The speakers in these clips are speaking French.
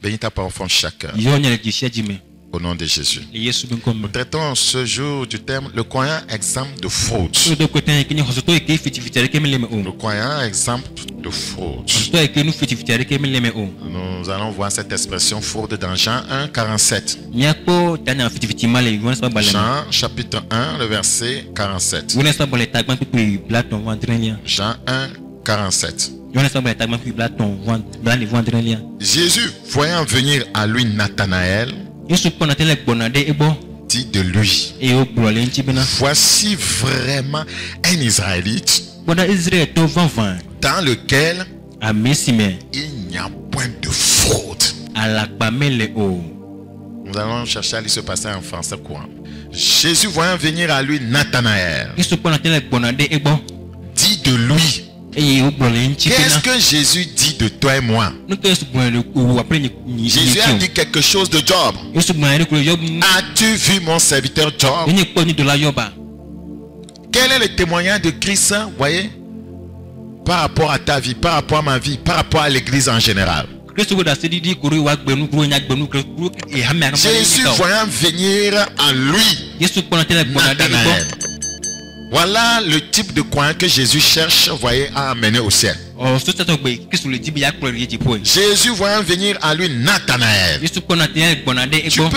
Bénis ta parole en chacun. Au nom de Jésus. Nous traitons ce jour du terme le croyant exemple de fraude. Le croyant exemple de fraude. Nous allons voir cette expression fraude dans Jean 1, 47. Jean chapitre 1, le verset 47. Jean 1, 47. Jésus, voyant venir à lui Nathanaël, dit de lui: voici vraiment un Israélite dans lequel il n'y a point de fraude. Nous allons chercher à lire ce passage en français courant. Jésus, voyant venir à lui Nathanaël, dit de lui. Qu'est-ce que Jésus dit de toi et moi? Jésus a dit quelque chose de Job. As-tu vu mon serviteur Job? Quel est le témoignage de Christ, voyez, par rapport à ta vie, par rapport à ma vie, par rapport à l'église en général? Jésus voyant venir en lui Nathanaël. Voilà le type de croyant que Jésus cherche, voyez, à amener au ciel. Jésus voyant venir à lui Nathanaël. Tu peux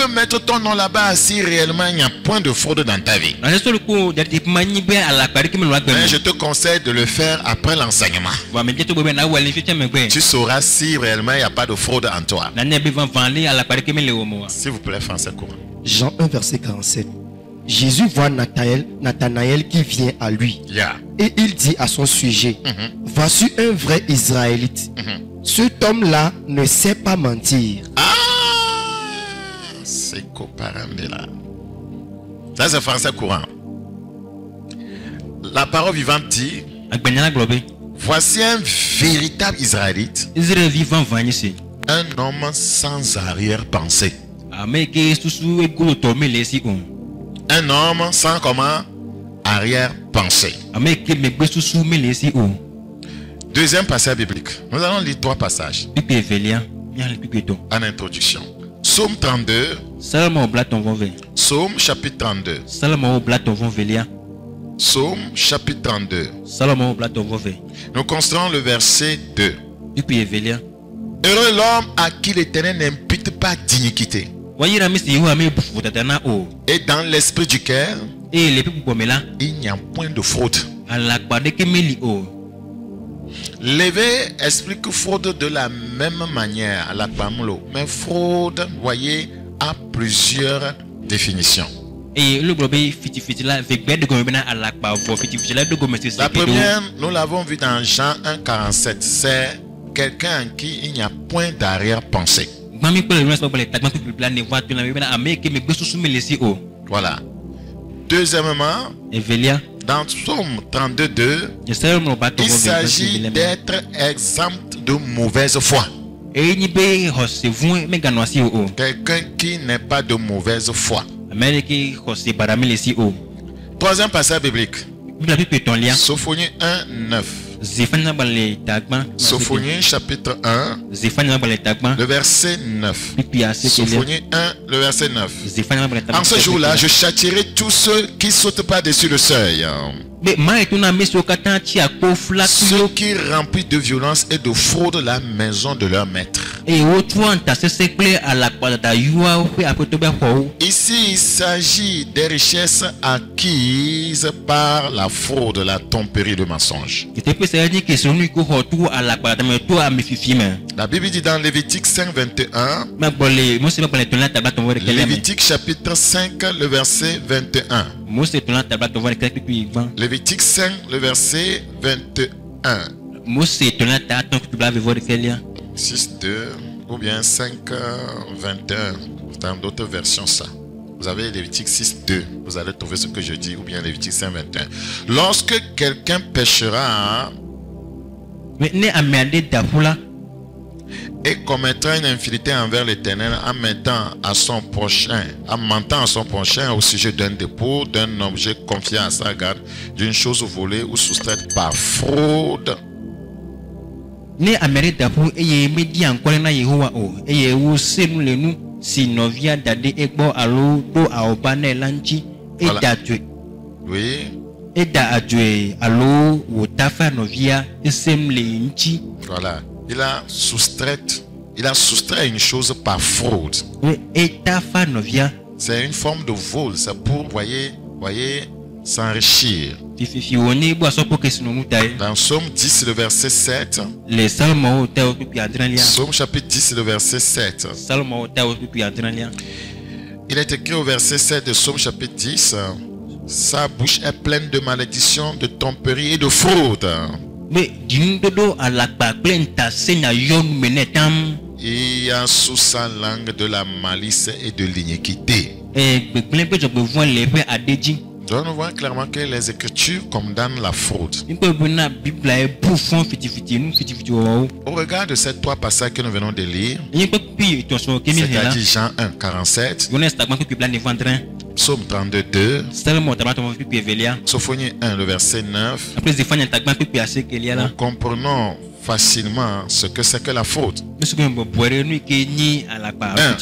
mettre ton nom là-bas si réellement il n'y a point de fraude dans ta vie. Mais je te conseille de le faire après l'enseignement. Tu sauras si réellement il n'y a pas de fraude en toi. S'il vous plaît, français courant. Jean 1, verset 47. Jésus voit Nathanaël qui vient à lui. Et il dit à son sujet: voici un vrai Israélite. Cet homme-là ne sait pas mentir. C'est là. Ça, c'est français courant. La parole vivante dit: voici un véritable Israélite. Un homme sans arrière-pensée. Un homme sans comment? Arrière-pensée. Deuxième passage biblique. Nous allons lire 3 passages. En introduction. Psaume 32. Psaume chapitre 32. Psaume chapitre 32. Nous considérons le verset 2. Heureux l'homme à qui l'Éternel n'impute pas d'iniquité. Et dans l'esprit du cœur, il n'y a point de fraude. Lévé explique fraude de la même manière à la Pamlo. Mais fraude, voyez, a plusieurs définitions. La première, nous l'avons vu dans Jean 1, 47. C'est quelqu'un en qui il n'y a point d'arrière-pensée. Voilà. Deuxièmement, dans Psaume 32, 2, il s'agit d'être exempt de mauvaise foi. Quelqu'un qui n'est pas de mauvaise foi. Troisième passage biblique. Sophonie 1, 9. Sophonie chapitre 1, le verset 9. Sophonie 1, le verset 9. En ce jour-là, je châtierai tous ceux qui sautent pas dessus le seuil. Ceux qui remplissent de violence et de fraude la maison de leur maître. Ici, il s'agit des richesses acquises par la fraude, la tromperie, le mensonge. La Bible dit dans Lévitique 5, 21. Lévitique chapitre 5, le verset 21. Lévitique 5, le verset 21. 6, 2 ou bien 5, 21. Dans d'autres versions, ça. Vous avez Lévitique 6, 2. Vous allez trouver ce que je dis, ou bien Lévitique 5, 21. Lorsque quelqu'un péchera et commettra une infidélité envers l'Éternel en mentant à son prochain au sujet d'un dépôt, d'un objet confié à sa garde, d'une chose volée ou soustraite par fraude, Ne Amérique pour eye medi encore na Yehowa o eye wo senu le nu si novia dade egbo alo do aoba na lanchi eda tu. Oui. Eda adwe alo wo tafa novia esem le nchi. Voilà. Il a soustrait une chose par fraude. Oui, etafa novia. C'est une forme de vol, c'est pour voyez s'enrichir. Dans Somme 10, le verset 7. Somme chapitre 10, le verset 7. Il est écrit au verset 7 de Somme chapitre 10. Sa bouche est pleine de malédiction, de tromperie et de fraude. Il y a sous sa langue de la malice et de l'iniquité. Donc nous voyons clairement que les Écritures condamnent la fraude. Au regard de ces trois passages que nous venons de lire, c'est-à-dire Jean 1, 47, Psaume 32, 2, Sophonie 1, le verset 9, nous comprenons facilement ce que c'est que la fraude. 1.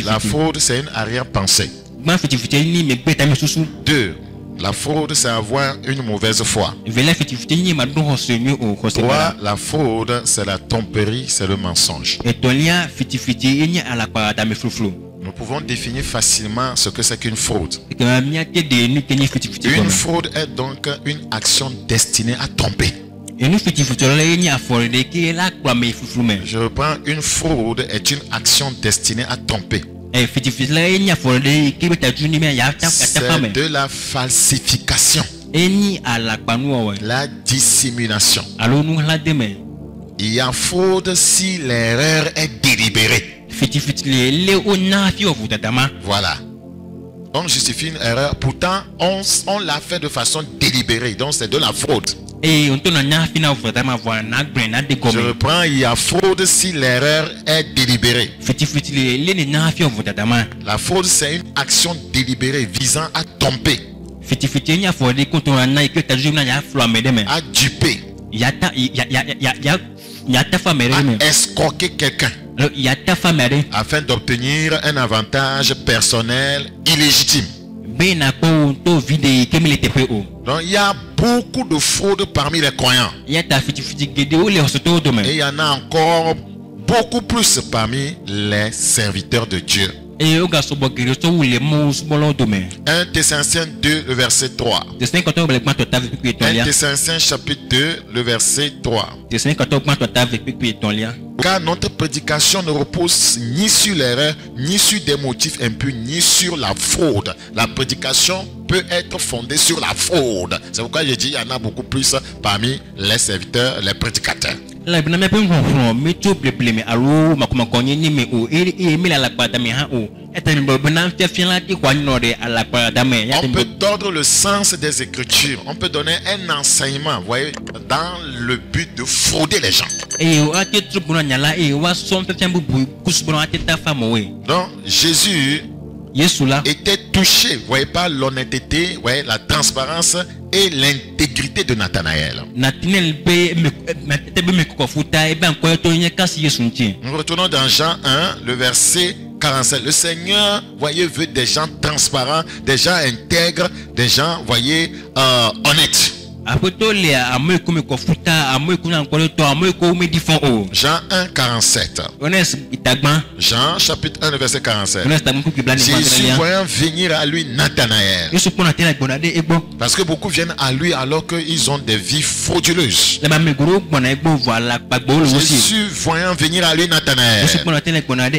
La fraude, c'est une arrière-pensée. 2. La fraude, c'est avoir une mauvaise foi. 3. La fraude, c'est la tromperie, c'est le mensonge. Nous pouvons définir facilement ce que c'est qu'une fraude. Une fraude est donc une action destinée à tromper. Je reprends, une fraude est une action destinée à tromper. C'est de la falsification, la dissimulation. Il y a fraude si l'erreur est délibérée. Voilà. On justifie une erreur, pourtant on l'a fait de façon délibérée, donc c'est de la fraude. Je reprends, il y a fraude si l'erreur est délibérée. La fraude, c'est une action délibérée visant à tromper, à duper, à escroquer quelqu'un afin d'obtenir un avantage personnel illégitime. Donc il y a beaucoup de fraude parmi les croyants. Et il y en a encore beaucoup plus parmi les serviteurs de Dieu. 1 Thessaloniciens 2, le verset 3. 1 Thessaloniciens chapitre 2, le verset 3. Car notre prédication ne repose ni sur l'erreur, ni sur des motifs impurs, ni sur la fraude. La prédication peut être fondée sur la fraude. C'est pourquoi je dis qu'il y en a beaucoup plus parmi les serviteurs, les prédicateurs. On peut tordre le sens des Écritures. On peut donner un enseignement, vous voyez, dans le but de frauder les gens. Donc Jésus était touché, vous voyez, par l'honnêteté, vous voyez, la transparence et l'intégrité de Nathanaël. Nous retournons dans Jean 1, le verset 47. Le Seigneur, voyez, veut des gens transparents, des gens intègres, des gens, voyez, honnêtes. Jean 1, 47. Jean chapitre 1, verset 47. Jésus voyant venir à lui Nathanaël. Parce que beaucoup viennent à lui alors qu'ils ont des vies frauduleuses. Jésus voyant venir à lui Nathanaël.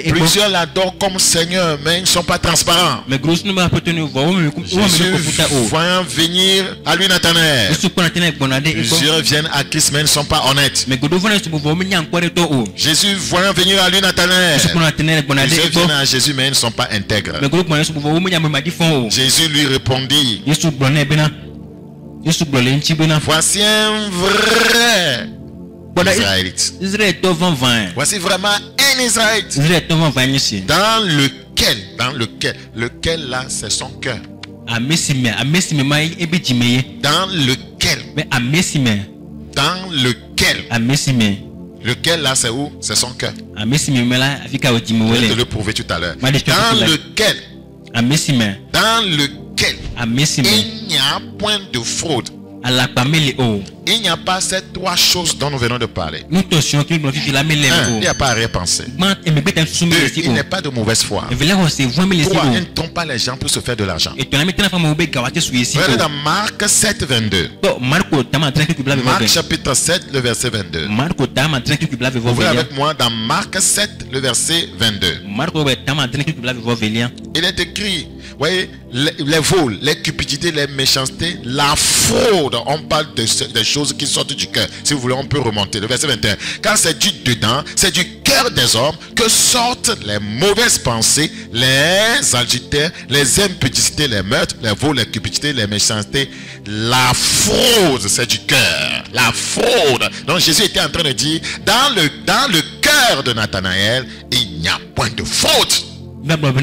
Plusieurs l'adorent comme Seigneur, mais ils ne sont pas transparents. Jésus voyant venir à lui Nathanaël. Plusieurs viennent à Christ mais ne sont pas honnêtes. Jésus voyant venir à lui Nathanaël. Plusieurs viennent à Jésus mais ils ne sont pas intègres. Jésus lui répondit: voici un vrai Israélite. Voici vraiment un Israélite. Dans lequel là c'est son cœur. Dans lequel Lequel là, c'est où? C'est son cœur. Je vais te le prouver tout à l'heure. Dans lequel il n'y a point de fraude. Il n'y a pas ces trois choses dont nous venons de parler. Un, il n'y a pas à arrière-pensée. Deux, il n'est pas de mauvaise foi. Trois, il ne trompe pas les gens pour se faire de l'argent. Regardez dans Marc 7, 22. Marc chapitre 7, le verset 22. Ouvrez avec moi dans Marc 7, le verset 22. Il est écrit, vous voyez, les vols, les cupidités, les méchancetés, la fraude. On parle des choses qui sortent du cœur. Si vous voulez, on peut remonter. Le verset 21. Quand c'est du dedans, c'est du cœur des hommes que sortent les mauvaises pensées, les adultères, les impudicités, les meurtres, les vols, les cupidités, les méchancetés. La fraude, c'est du cœur. La fraude. Donc Jésus était en train de dire, dans le cœur de Nathanaël, il n'y a point de faute. Dans le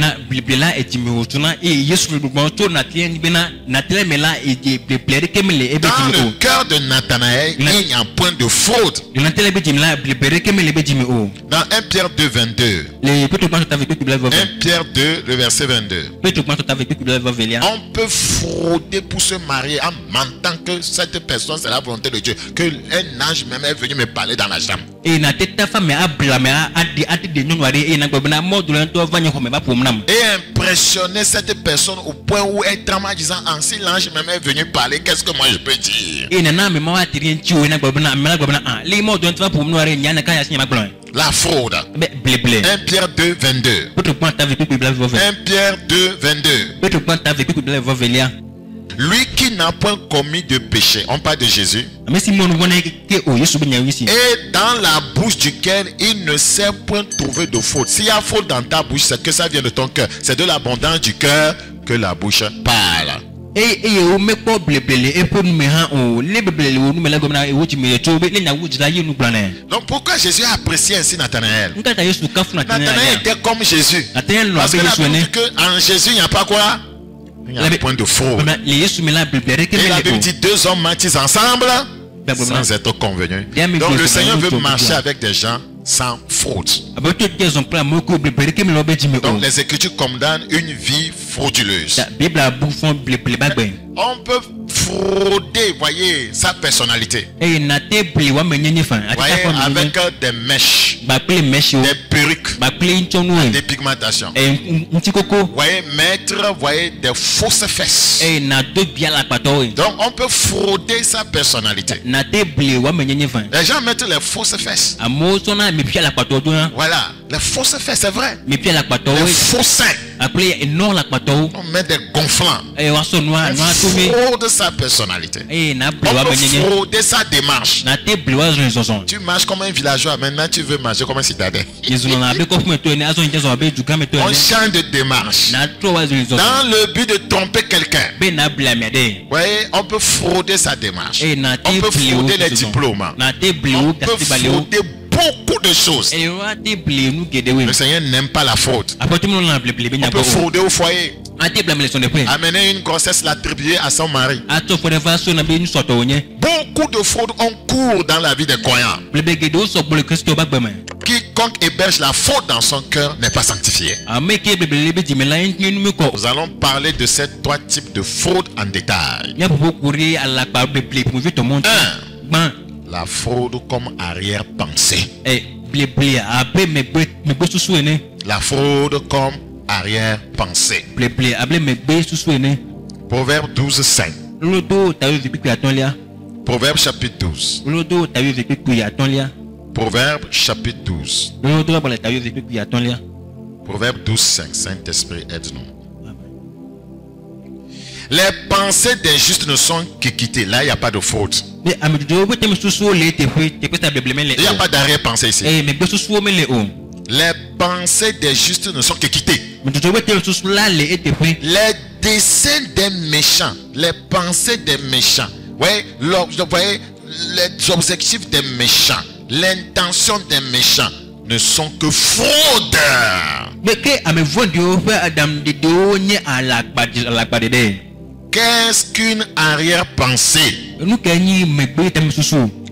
cœur de Nathanaël, il n'y a point de fraude. Dans 1 Pierre 2, 22. 1 Pierre 2, le verset 22. On peut frauder pour se marier en mentant que cette personne, c'est la volonté de Dieu. Que un ange même est venu me parler dans la chambre. Et impressionner cette personne au point où elle tremble en disant, si l'ange même est venu parler, qu'est-ce que moi je peux dire? La fraude. 1 Pierre 2, 22. 1 Pierre 2, 22. Lui qui n'a point commis de péché, on parle de Jésus, et dans la bouche duquel il ne s'est point trouvé de faute. S'il y a faute dans ta bouche, c'est que ça vient de ton cœur. C'est de l'abondance du cœur que la bouche parle. Donc pourquoi Jésus a apprécié ainsi Nathanaël? Nathanaël était comme Jésus. Parce que la Bible dit qu'en Jésus il n'y a pas quoi? Il n'y a point de fraude. Et la Bible dit deux hommes marchent ensemble sans être convenus. Donc le Seigneur veut marcher avec des gens sans fraude. Donc les Écritures condamnent une vie frauduleuse. On peut frauder, voyez, sa personnalité. Voyez, avec des mèches, des perruques, des pigmentations. Voyez, mettre, voyez, des fausses fesses. Donc on peut frauder sa personnalité. Les gens mettent les fausses fesses. Voilà, les fausses fesses, c'est vrai. Les faux seins. On met des gonflants. On fraude sa personnalité. On peut frauder sa démarche. Tu marches comme un villageois, maintenant tu veux marcher comme un citadin. On change de démarche dans le but de tromper quelqu'un. Voyez, on peut frauder sa démarche. On peut frauder les diplômes. On peut frauder beaucoup de choses. Le Seigneur n'aime pas la fraude. On peut frauder au foyer. Amener une grossesse, l'attribuer à son mari. Beaucoup de fraudes ont cours dans la vie des croyants. Quiconque héberge la faute dans son cœur n'est pas sanctifié. Nous allons parler de ces trois types de fraude en détail. 1. La fraude comme arrière-pensée. La fraude comme arrière-pensée. Proverbe 12, 5. Proverbe chapitre 12. Proverbe chapitre 12. Proverbe 12, 5. Saint-Esprit, aide-nous. Les pensées des justes ne sont qu'équitées. Là, il n'y a pas de fraude. Il n'y a pas d'arrière-pensée ici. Les pensées des justes ne sont qu'équitées. Les desseins des méchants, les pensées des méchants, voyez, les objectifs des méchants, l'intention des méchants ne sont que fraude. Qu'est-ce qu'une arrière-pensée?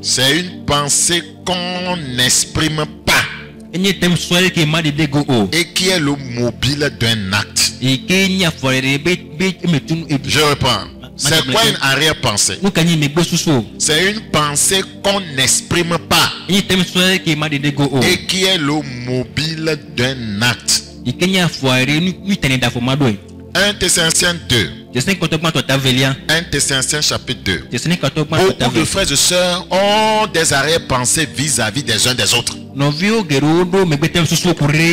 C'est une pensée qu'on n'exprime pas et qui est le mobile d'un acte. Je reprends. C'est quoi une arrière-pensée? C'est une pensée qu'on n'exprime pas et qui est le mobile d'un acte. 1 Thessaloniciens 2. 1 Thessaloniciens chapitre 2. Beaucoup de frères et sœurs ont des arrière-pensées vis-à-vis des uns des autres.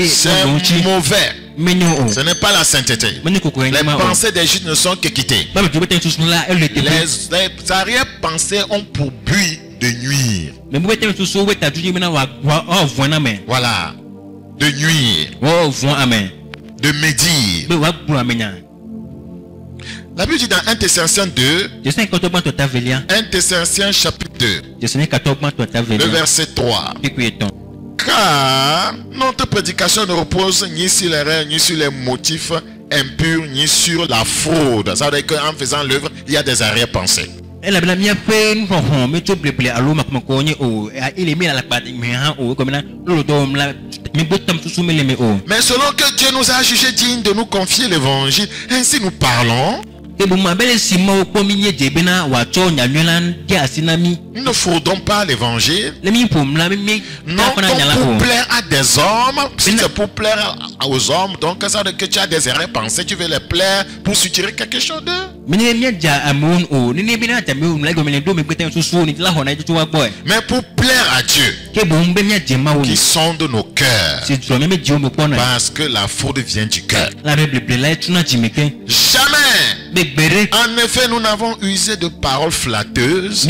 C'est mauvais. Ce n'est pas la sainteté. Les pensées des juifs ne sont qu'équitées. Les arrière-pensées ont pour but de nuire. Voilà. De nuire. De médire. La Bible dit dans 1 Thessaloniciens 2, 1 Thessaloniciens chapitre 2, le verset 3. Car notre prédication ne repose ni sur les rêves, ni sur les motifs impurs, ni sur la fraude. Ça veut dire qu'en faisant l'œuvre, il y a des arrière-pensées. Mais selon que Dieu nous a jugés dignes de nous confier l'évangile, ainsi nous parlons. Nous ne fraudons pas l'évangile. Non pour plaire à des hommes. Si c'est pour plaire aux hommes, donc ça veut dire que tu as des arrière-pensées, tu veux les plaire pour soutirer quelque chose d'eux. Mais pour plaire à Dieu qui sonde nos cœurs, parce que la fraude vient du cœur. Jamais. En effet, nous n'avons usé de paroles flatteuses.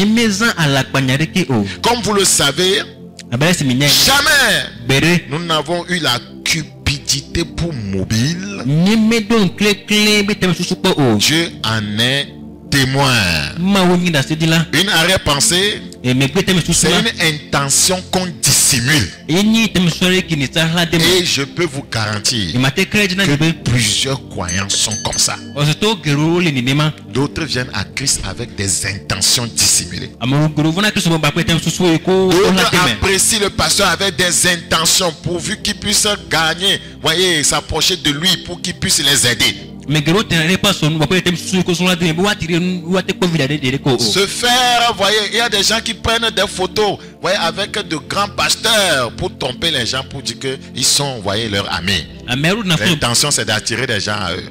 Comme vous le savez, jamais nous n'avons eu la cupidité pour mobile. Dieu en est témoin. Une arrière-pensée, c'est une intention qu'on dissimule. Et je peux vous garantir que plusieurs croyants sont comme ça. D'autres viennent à Christ avec des intentions dissimulées. D'autres apprécient le pasteur avec des intentions pourvu qu'il puisse gagner, voyez, s'approcher de lui pour qu'il puisse les aider. Se faire, voyez, il y a des gens qui prennent des photos, voyez, avec de grands pasteurs pour tromper les gens, pour dire qu'ils sont, voyez, leurs amis. L'intention, c'est d'attirer des gens à eux.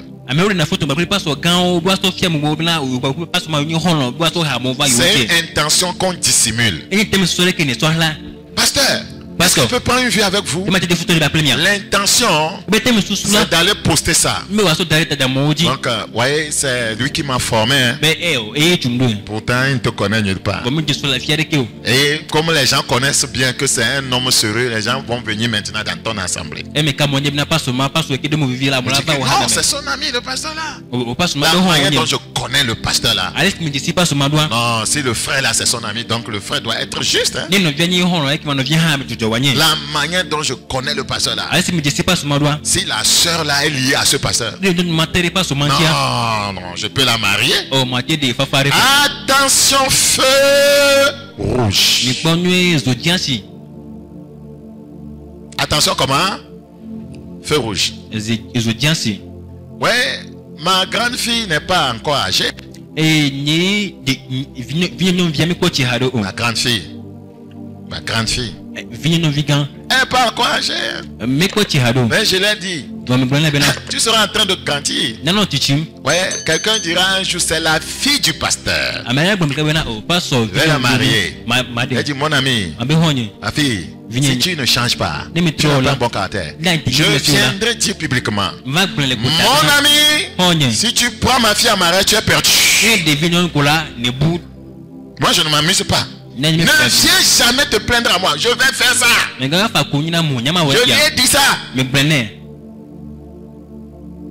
C'est une intention qu'on dissimule. Pasteur, est-ce que je peux prendre une vue avec vous? L'intention, c'est d'aller poster ça. Donc, voyez, c'est lui qui m'a formé. Hein. Pourtant, il ne te connaît nulle part. Et comme les gens connaissent bien que c'est un homme sérieux, les gens vont venir maintenant dans ton assemblée. Non, c'est son ami, le pasteur là. La manière dont je connais le pasteur là. Non, si le frère là, c'est son ami, donc le frère doit être juste. Hein. La manière dont je connais le pasteur là. Si la soeur là est liée à ce pasteur. Non, je peux la marier. Attention, feu rouge. Attention, comment? Feu rouge. Ouais, ma grande fille n'est pas encore âgée. Ma grande fille. Elle n'est pas encore âgée. Mais je l'ai dit. Tu seras en train de grandir. Ouais, quelqu'un dira un jour, c'est la fille du pasteur. Je vais la marier. Elle dit, mon ami, ma fille, si tu ne changes pas, tu n'as pas un bon caractère. Je viendrai dire publiquement, mon ami, si tu prends ma fille à mariage, tu es perdu. Moi, je ne m'amuse pas. Ne viens jamais te plaindre à moi. Je vais faire ça. Je lui ai dit ça.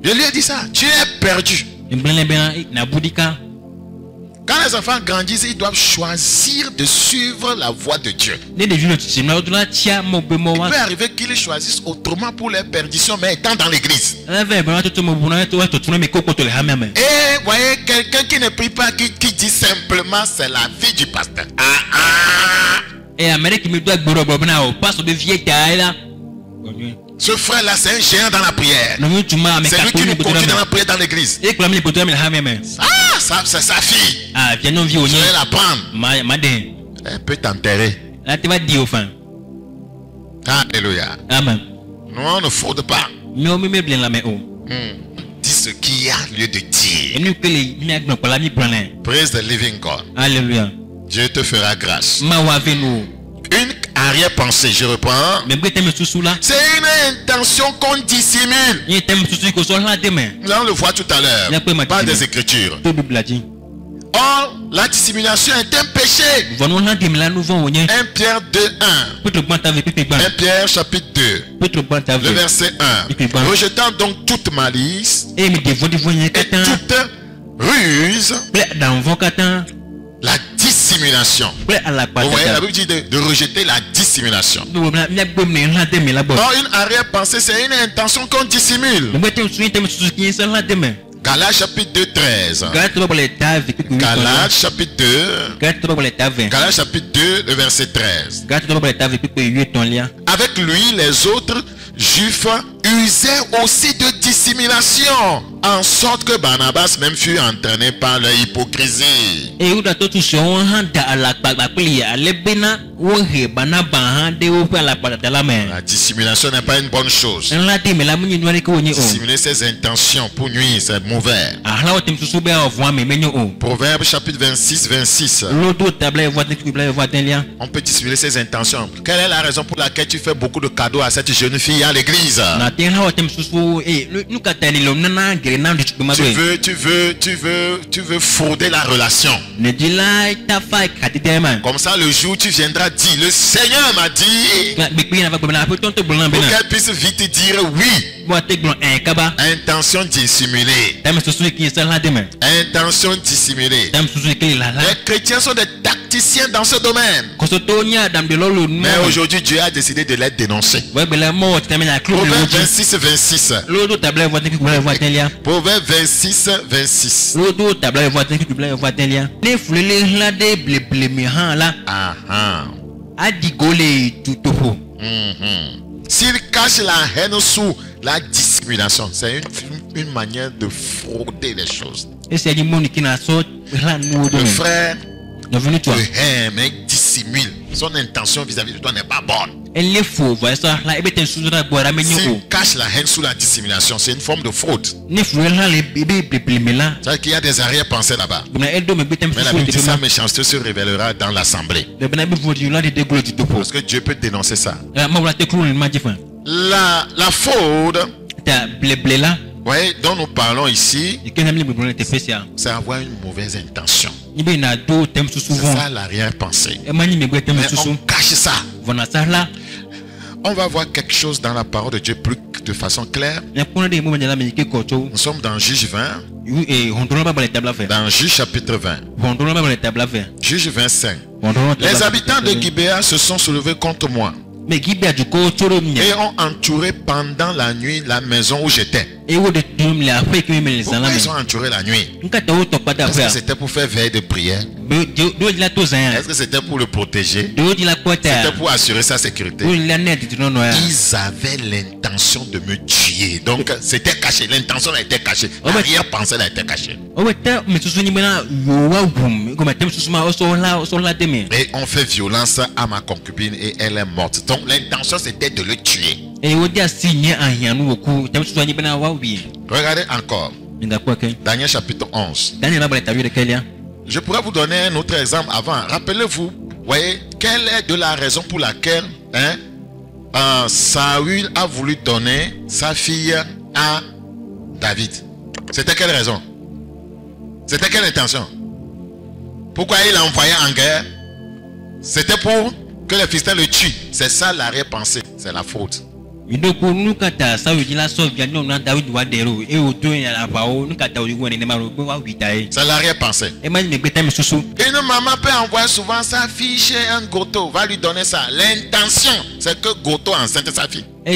Je lui ai dit ça. Tu es perdu. Quand les enfants grandissent, ils doivent choisir de suivre la voie de Dieu. Il peut arriver qu'ils choisissent autrement pour leur perdition, mais étant dans l'église. Et voyez, quelqu'un qui ne prie pas, qui dit simplement c'est la fille du pasteur. Ce frère-là, c'est un géant dans la prière. C'est lui qui nous conduit dans la prière dans l'église. C'est sa fille. Je vais la prendre. Elle peut t'enterrer. Alléluia. Amen. Non, on ne fraude pas. Dis ce qu'il y a lieu de dire. Praise the living God. Alléluia. Dieu te fera grâce. Une arrière-pensée, je reprends. C'est une intention qu'on dissimule. Nous allons le voir tout à l'heure. Pas des Écritures. Or, la dissimulation est un péché. 1 Pierre 2:1. 1 Pierre chapitre 2. Le verset 1. Rejetant donc toute malice et toute ruse, la dissimulation. Vous voyez, la Bible dit de rejeter la dissimulation. Or, une arrière-pensée, c'est une intention qu'on dissimule. Galates chapitre 2, 13. Galates chapitre 2. Galates chapitre 2, le verset 13. Avec lui, les autres Juifs usaient aussi de dissimulation, en sorte que Barnabas même fut entraîné par leur hypocrisie. La dissimulation n'est pas une bonne chose. Dissimuler ses intentions pour nuire, c'est mauvais. Proverbe chapitre 26, 26. On peut dissimuler ses intentions. Quelle est la raison pour laquelle tu fais beaucoup de cadeaux à cette jeune fille à l'église? Tu veux frauder la relation. Comme ça, le jour où tu viendras dire, le Seigneur m'a dit, pour qu'elle puisse vite dire oui. Intention dissimulée. Intention dissimulée. Les chrétiens sont des tacticiens dans ce domaine. Mais aujourd'hui, Dieu a décidé de les dénoncer. Proverbe 26, 26. Proverbe 26, 26. S'il cache la haine sous la dissimulation, c'est une manière de frauder les choses. Le frère te hait, mais il dissimule. Son intention vis-à-vis de toi n'est pas bonne. S'il cache la haine sous la dissimulation, c'est une forme de fraude. C'est-à-dire qu'il y a des arrière-pensées là-bas. Mais la Bible dit sa méchanceté se révélera dans l'assemblée. Parce que Dieu peut dénoncer ça. La fraude, ouais, dont nous parlons ici, c'est avoir une mauvaise intention. C'est ça l'arrière-pensée. Mais on cache ça. On va voir quelque chose dans la parole de Dieu plus de façon claire. Nous sommes dans Juge 20. Dans Juge chapitre 20. Juge 25. Les habitants de Gibéa se sont soulevés contre moi et ont entouré pendant la nuit la maison où j'étais. Pourquoi ils ont entouré la nuit? Est-ce que c'était pour faire veille de prière? Est-ce que c'était pour le protéger? C'était pour assurer sa sécurité? Ils avaient l'intention de me tuer. Donc c'était caché. L'intention a été cachée. L'arrière-pensée a été cachée. Et on fait violence à ma concubine et elle est morte. Donc l'intention c'était de le tuer. Regardez encore. Daniel chapitre 11. Je pourrais vous donner un autre exemple avant. Rappelez-vous, voyez, quelle est de la raison pour laquelle Saül a voulu donner sa fille à David? C'était quelle raison? C'était quelle intention? Pourquoi il l'a envoyé en guerre? C'était pour que les Philistins le tuent. C'est ça l'arrière-pensée. C'est la faute. C'est l'arrière-pensée. Une maman peut envoyer souvent sa fille chez un goto, va lui donner ça. L'intention, c'est que goto enceinte sa fille. Pour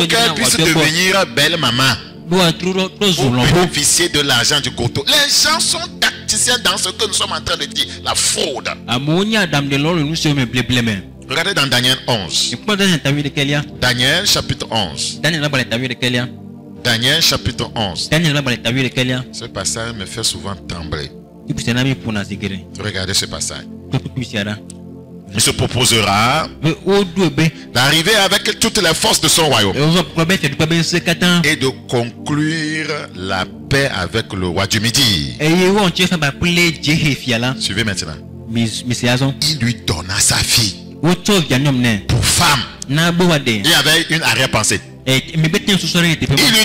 qu'elle puisse devenir belle maman. Pour bénéficier de l'argent du goto. Les gens sont tacticiens dans ce que nous sommes en train de dire. La fraude. Regardez dans Daniel 11. Daniel chapitre 11. Daniel chapitre 11. Ce passage me fait souvent trembler. Regardez ce passage. Il se proposera d'arriver avec toutes les forces de son royaume et de conclure la paix avec le roi du Midi. Suivez maintenant. Il lui donna sa fille pour femme. Il y avait une arrière-pensée. Il lui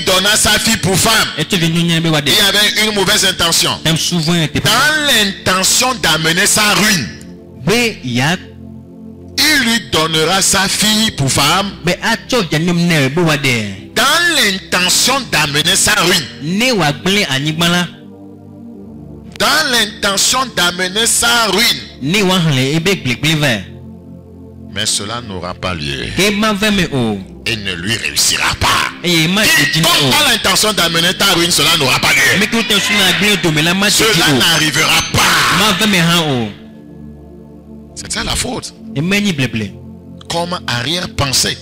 donna sa fille pour femme. Il y avait une mauvaise intention. Dans l'intention d'amener sa ruine. Il lui donnera sa fille pour femme. Dans l'intention d'amener sa ruine. Dans l'intention d'amener sa ruine. Mais cela n'aura pas lieu. Et ne lui réussira pas. Comme dans l'intention d'amener ta ruine, cela n'aura pas lieu. Cela n'arrivera pas. C'est ça la faute. Comme arrière-pensée.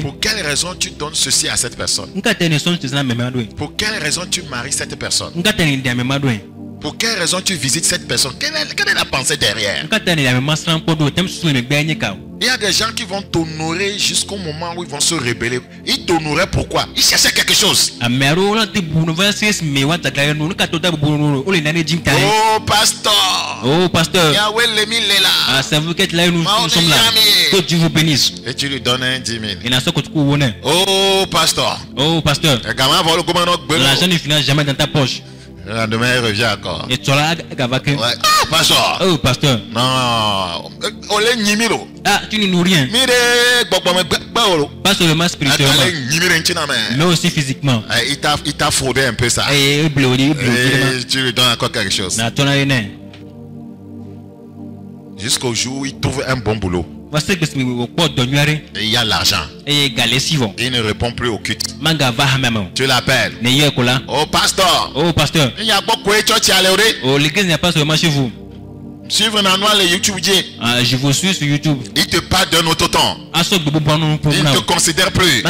Pour quelle raison tu donnes ceci à cette personne? Pour quelle raison tu maries cette personne? Pour quelle raison tu visites cette personne? Quelle est la pensée derrière? Il y a des gens qui vont t'honorer jusqu'au moment où ils vont se rebeller. Ils t'honoraient pourquoi? Ils cherchaient quelque chose. Oh pasteur. Oh pasteur. Yahweh Lémi Léla. Ah, c'est vous qui êtes là et nous sommes là. Que Dieu vous bénisse. Et tu lui donnes un 10 000. Oh pasteur. Oh pasteur. L'argent ne finit jamais dans ta poche. Demain il revient encore. Et tu as ouais. Ah, pasteur. Oh pasteur. Non. Ah, tu ne nous rien. Pas seulement spirituellement, mais aussi physiquement. Il t'a fraudé un peu ça. Et tu lui donnes encore quelque chose. Jusqu'au jour où il trouve un bon boulot. Et il y a l'argent. Il ne répond plus au culte. Tu l'appelles. Oh pasteur. Oh pasteur. Il y a beaucoup de choses. Oh, l'église n'est pas seulement chez vous. Suivre les YouTube. Je vous suis sur YouTube. Il te parle d'un autre temps. Il ne te considère plus.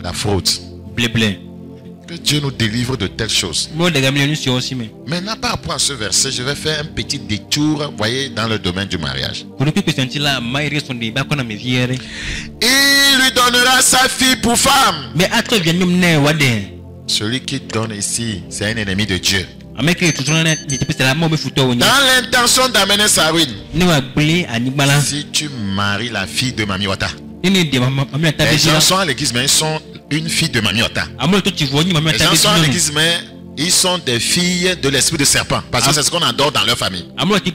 La fraude. Que Dieu nous délivre de telles choses. Maintenant, par rapport à ce verset, je vais faire un petit détour, voyez, dans le domaine du mariage. Il lui donnera sa fille pour femme. Celui qui donne ici, c'est un ennemi de Dieu. Dans l'intention d'amener sa ruine. Si tu maries la fille de Mami Wata, les gens sont à l'église, mais ils sont une fille de Mami Wata. Les gens sont à l'église, mais ils sont des filles de l'esprit de serpent. Parce que c'est ce qu'on adore dans leur famille. L'esprit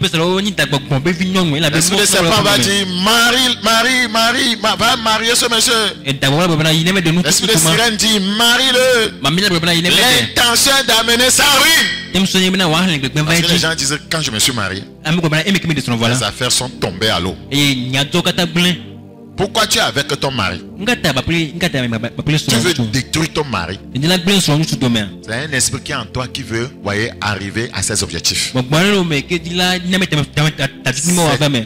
de serpent va dire Marie, va marier ce monsieur. L'esprit de sirène dit marie-le. L'intention d'amener sa ruine. Parce que les gens disent quand je me suis marié, les affaires sont tombées à l'eau. Pourquoi tu es avec ton mari? Tu veux détruire ton mari. C'est un esprit qui est en toi qui veut, voyez, arriver à ses objectifs. C'est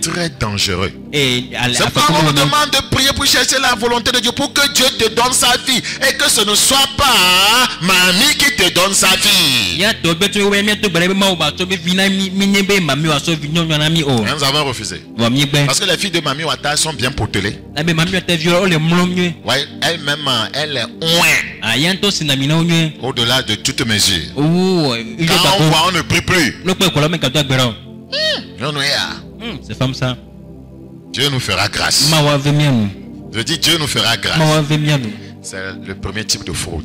très dangereux. C'est pourquoi on nous demande de prier pour chercher la volonté de Dieu pour que Dieu te donne sa fille et que ce ne soit pas mamie qui te donne sa fille. Nous avons refusé. Parce que les filles de Mami Wata sont bien potelées. Ouais, elle-même, elle est au-delà de toute mesure. Quand on voit, on ne prie plus. C'est comme ça. Dieu nous fera grâce. Je dis Dieu nous fera grâce. C'est le premier type de fraude.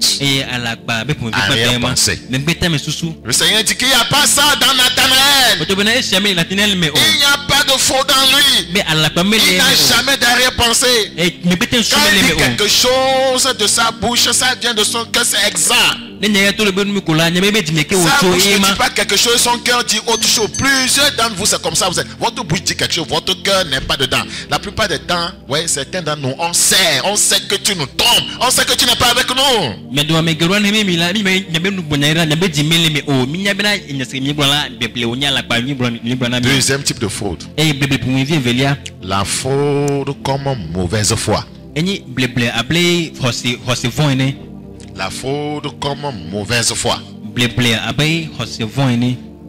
Arrière-pensée. Le Seigneur dit qu'il n'y a pas ça dans Nathanaël. Il n'y a pas de fraude en lui. Il n'a jamais d'arrière-pensée. Quand il dit quelque chose de sa bouche, ça vient de son cœur, c'est exact. Sa bouche ne dit pas quelque chose, son cœur dit autre chose. Plusieurs d'entre vous, c'est comme ça. Votre bouche dit quelque chose, votre cœur n'est pas dedans. La plupart des temps, ouais, certains d'entre nous, on sait que tu nous trompes, on sait que tu n'es pas avec nous. Deuxième type de fraude. La fraude comme mauvaise foi. La fraude comme mauvaise foi.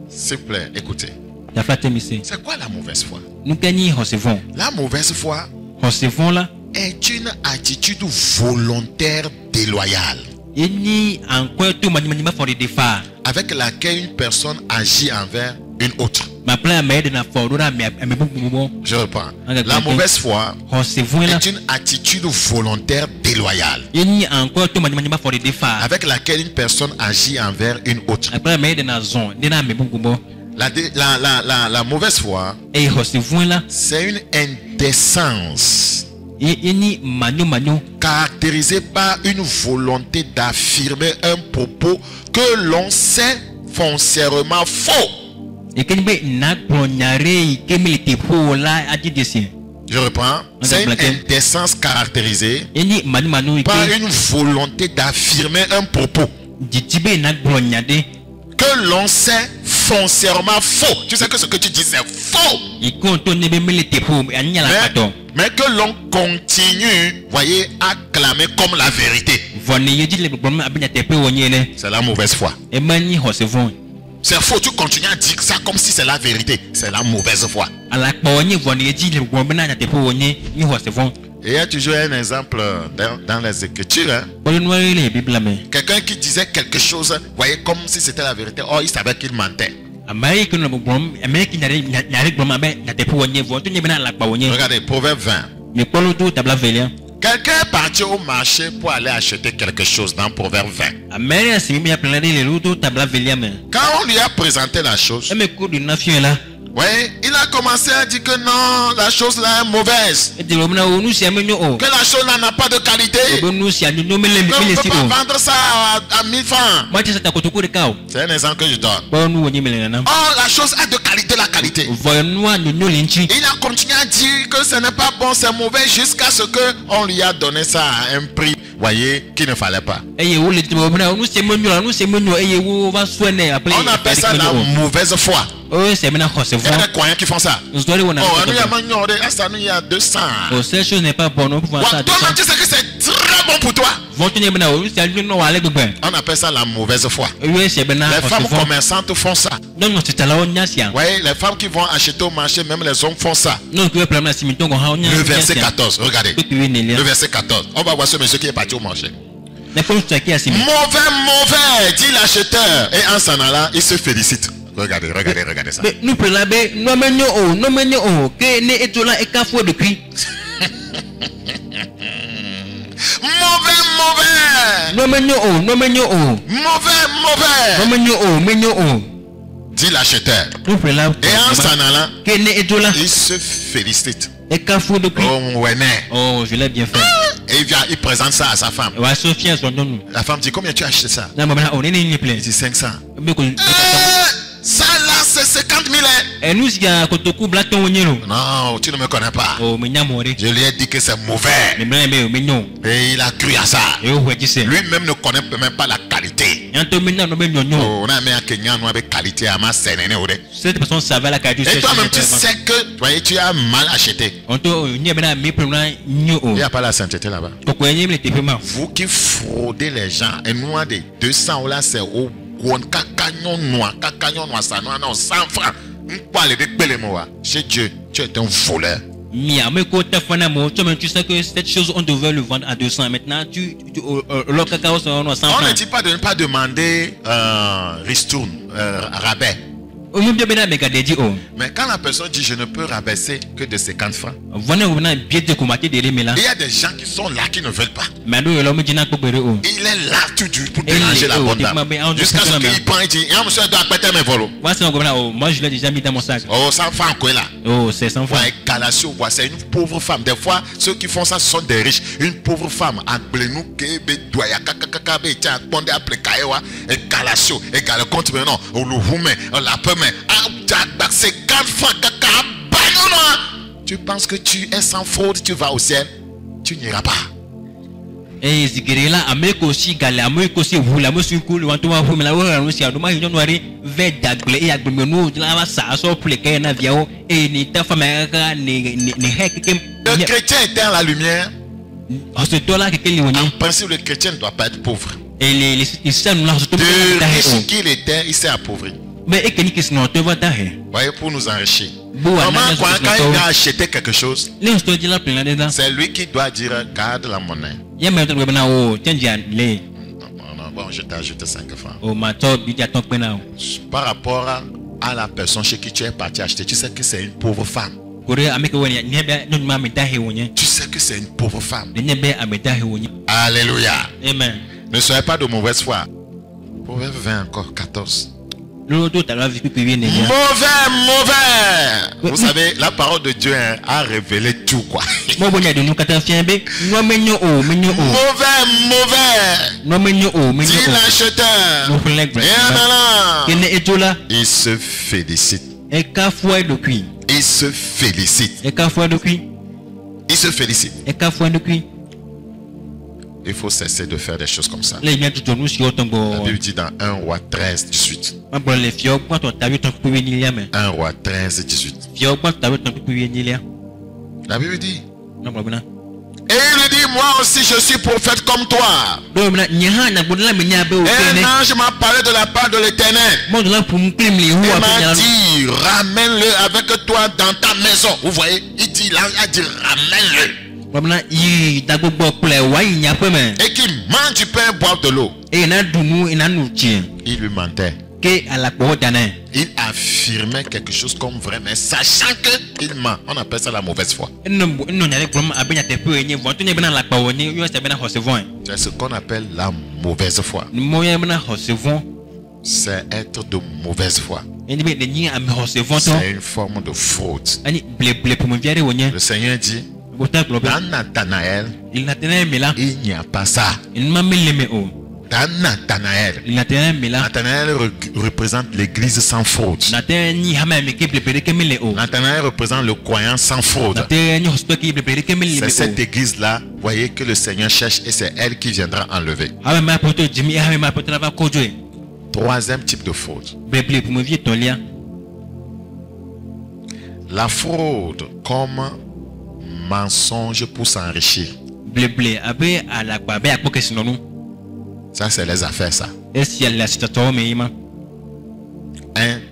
S'il vous plaît, écoutez. C'est quoi la mauvaise foi? La mauvaise foi est une attitude volontaire déloyale avec laquelle une personne agit envers une autre. Je reprends. La mauvaise foi est une attitude volontaire déloyale avec laquelle une personne agit envers une autre. La mauvaise foi, c'est une indécence caractérisée par une volonté d'affirmer un propos que l'on sait foncièrement faux. Je reprends. C'est une indécence caractérisée par une volonté d'affirmer un propos que l'on sait foncièrement faux. Tu sais que ce que tu dis c'est faux. Mais que l'on continue, voyez, à clamer comme la vérité. C'est la mauvaise foi. C'est faux, tu continues à dire ça comme si c'est la vérité. C'est la mauvaise foi. Et il y a toujours un exemple dans les Écritures. Hein? Quelqu'un qui disait quelque chose, voyez, comme si c'était la vérité. Or, il savait qu'il mentait. Regardez, Proverbe 20. Quelqu'un est parti au marché pour aller acheter quelque chose dans Proverbe 20. Quand on lui a présenté la chose, ouais, il a commencé à dire que non, la chose là est mauvaise. Que la chose là n'a pas de qualité. On ne peut pas vendre ça à 1000 francs. C'est un exemple que je donne. Oh, la chose a de qualité, la qualité. Il a continué à dire que ce n'est pas bon, c'est mauvais jusqu'à ce qu'on lui a donné ça à un prix, voyez, qu'il ne fallait pas. On appelle ça la mauvaise foi. Il y a des croyants qui font ça. Oh, il y a 200. Cette chose n'est pas bonne. Toi-même, tu sais que c'est très bon pour toi. On appelle ça la mauvaise foi. Les femmes commerçantes font ça. Oui, les femmes qui vont acheter au marché, même les hommes font ça. Le verset 14, regardez. Le verset 14. On va voir ce monsieur qui est parti au marché. Mauvais, dit l'acheteur. Et en s'en allant, il se félicite. Regardez ça. Mauvais. Dit l'acheteur. Et en s'en allant, il se félicite. Oh, je l'ai bien fait. Et il présente ça à sa femme. La femme dit, combien tu as acheté ça? Il dit 500. Ça là c'est 50 000. Non, tu ne me connais pas. Je lui ai dit que c'est mauvais. Et il a cru à ça. Lui-même ne connaît même pas la qualité. Et toi-même tu sais que tu as mal acheté. Il n'y a pas la sainteté là-bas. Vous qui fraudez les gens, et nous des 200 là c'est au 100 francs. Chez Dieu, tu es un voleur. Tu sais que cette chose on devait le vendre à 200. Maintenant le cacao sera 100 francs. On ne dit pas de ne pas demander ristourne, rabais. Mais quand la personne dit je ne peux rabaisser que de 50 francs, il y a des gens qui sont là qui ne veulent pas. Il est là tout dur pour déranger la bonne dame. Jusqu'à ce qu'il prend et dit, monsieur doit péter mes volos. Moi je l'ai déjà mis dans mon sac. Oh, 100 francs quoi là? Oh, c'est 100 francs. C'est une pauvre femme. Des fois, ceux qui font ça sont des riches. Une pauvre femme, tu penses que tu es sans faute, tu vas au ciel, tu n'iras pas. Et si là, Amérique aussi, Galé, Amérique aussi, vous la monsieur cool, ou en tout cas, vous me la voyez aussi, à demain, ils ont noiré, vers d'aglé, et à nous, là, ça, ça, pour les cahiers naviaux, et ni ta femme, ni le chrétien est dans la lumière. En principe, le chrétien ne doit pas être pauvre. Et les de riche qu'il était, il s'est appauvri. Mais voyez, pour nous enrichir. Comment, quand il a acheté quelque chose, c'est lui qui doit dire garde la monnaie. Bon, je t'ai ajouté 5 francs. Par rapport à la personne chez qui tu es parti acheter, tu sais que c'est une pauvre femme. Tu sais que c'est une pauvre femme. Alléluia. Amen. Ne soyez pas de mauvaise foi. Proverbe 20 encore 14. Mauvais. Vous savez, la parole de Dieu a révélé tout quoi. Mauvais. Dit l'acheteur. Il se félicite. Il se félicite. Il se félicite. Il faut cesser de faire des choses comme ça. La Bible dit dans 1 Roi 13, 18. 1 Roi 13, 18. La Bible dit. Et il lui dit, moi aussi je suis prophète comme toi. Un ange m'a parlé de la part de l'Éternel. Il m'a dit, ramène-le avec toi dans ta maison. Vous voyez, il dit, l'ange a dit, ramène-le. Et qu'il mange du pain et boive de l'eau. Il lui mentait. Il affirmait quelque chose comme vrai, mais sachant qu'il ment. On appelle ça la mauvaise foi. C'est ce qu'on appelle la mauvaise foi. C'est être de mauvaise foi. C'est une forme de fraude. Le Seigneur dit, dans Nathanaël, il n'y a pas ça. Dans Nathanaël, Nathanaël représente l'église sans fraude. Nathanaël représente le croyant sans fraude. C'est cette église-là, voyez, que le Seigneur cherche et c'est elle qui viendra enlever. Troisième type de fraude. La fraude comme mensonge pour s'enrichir. Ça, c'est les affaires, ça. 1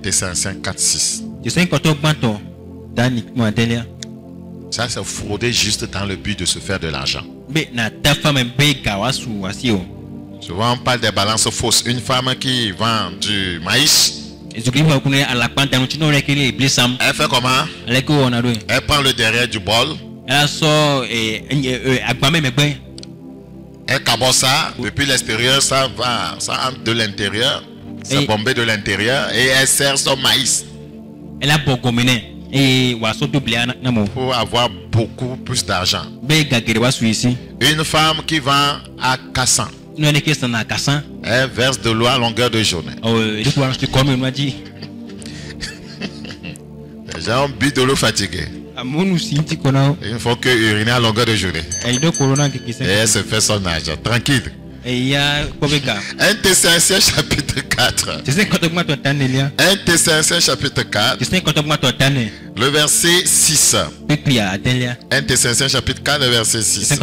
Thessaloniciens 4, 6. Ça, c'est frauder juste dans le but de se faire de l'argent. Souvent, on parle des balances fausses. Une femme qui vend du maïs, elle fait comment? Elle prend le derrière du bol. Elle cabosse ça, depuis l'extérieur, ça va, ça entre de l'intérieur, ça bombé de l'intérieur et elle sert son maïs. Pour avoir beaucoup plus d'argent. Une femme qui vend à Kassan. Elle verse de l'eau à longueur de journée. Les gens ont bu de l'eau fatiguée. Il faut que uriner à longueur de journée. Et elle se fait son argent. Tranquille. 1 Thessaloniciens chapitre 4. 1 Thessaloniciens chapitre 4. Le verset 6. 1 Thessaloniciens chapitre 4, le verset 6.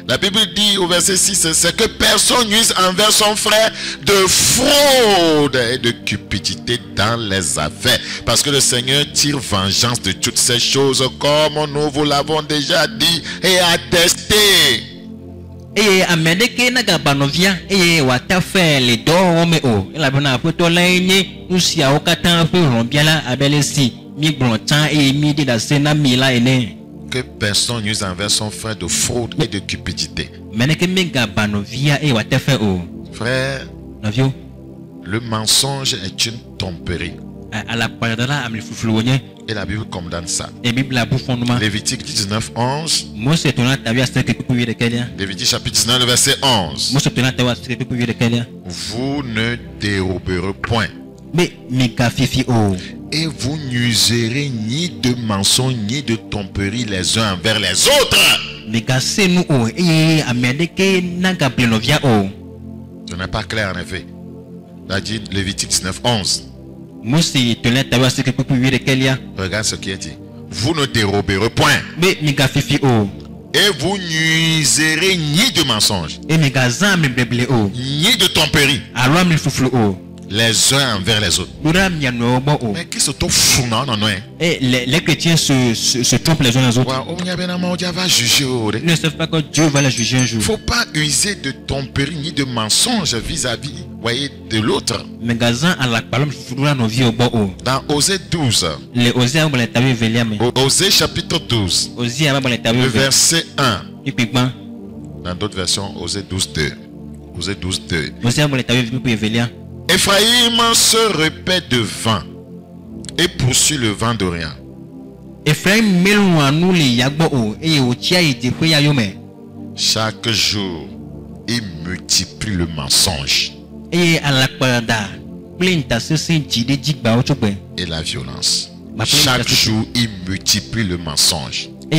La Bible dit au verset 6, c'est que personne nuise envers son frère de fraude et de cupidité dans les affaires. Parce que le Seigneur tire vengeance de toutes ces choses comme nous vous l'avons déjà dit et attesté. Et amedeke na gabanovia et wata fait les dons mais oh la bana poto laine nous si a okatan peu rombia la abelesi mi brontan et mi de la sena mi la ene que personne n'use envers son frère de fraude et de cupidité. Meneke mi gabanovia et wata fait oh frère, novio le mensonge est une tromperie. À la paradala am le fuflounye et la Bible condamne ça. Et Bible la fondement. Lévitique 19 11. Moi c'est ton ta via que pour de quelqu'un. Lévitique chapitre 19 le verset 11. Moi c'est ton ta via que pour de quelqu'un. Vous ne déroberez point. Mais mika fifi oh. Et vous n'userez ni de mensonge ni de tromperie les uns envers les autres. Mika c'est nous oh et amedeke nanga plenovia oh. Ce n'est pas clair en effet. La dit Lévitique 19 11. Regarde ce qui est dit. Vous ne déroberez point. Et vous n'userez ni de mensonge, ni de tromperie les uns envers les autres. Mais qui se trouve dans nous? Et les chrétiens se trompent les uns les autres. Ils ne savent pas que Dieu va les juger un jour. Il ne faut pas user de tromperie ni de mensonge vis-à-vis de l'autre. Dans Osée 12. Osée chapitre 12. Le verset 1. Dans d'autres versions, Osée 12, 2. Osée 12, 2. Ephraïm se répète de vent et poursuit le vent d'Orient. Chaque jour, il multiplie le mensonge et la violence. Chaque jour, il multiplie le mensonge. Ma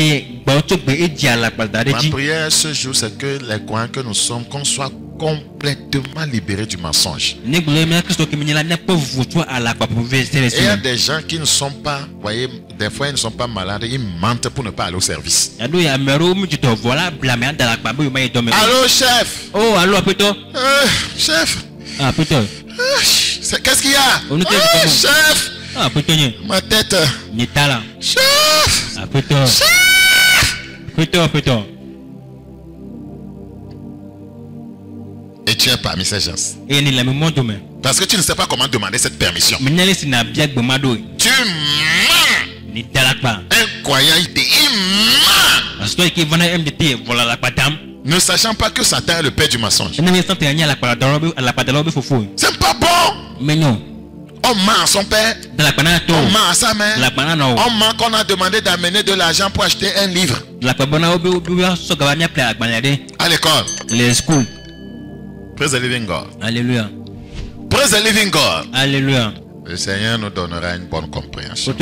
prière ce jour, c'est que les croyants que nous sommes, qu'on soit complètement libérés du mensonge. Et il y a des gens qui ne sont pas, voyez, des fois ils ne sont pas malades, ils mentent pour ne pas aller au service. Allô chef. Oh allô plutôt. Chef. Ah plutôt. Qu'est-ce qu'il y a? Chef. Ah plutôt. Ma tête. Chef. Ah plutôt. Plutôt. Et tu es parmi ces gens. Parce que tu ne sais pas comment demander cette permission. Tu mens. Un croyant, il ment. Ne sachant pas que Satan est le père du mensonge. C'est pas bon. Mais non. On ment à son père. On ment à sa mère. On ment qu'on a demandé d'amener de l'argent pour acheter un livre. À l'école. Les schools. Praise the living God. Alléluia. Praise the living God. Alléluia. Le Seigneur nous donnera une bonne compréhension.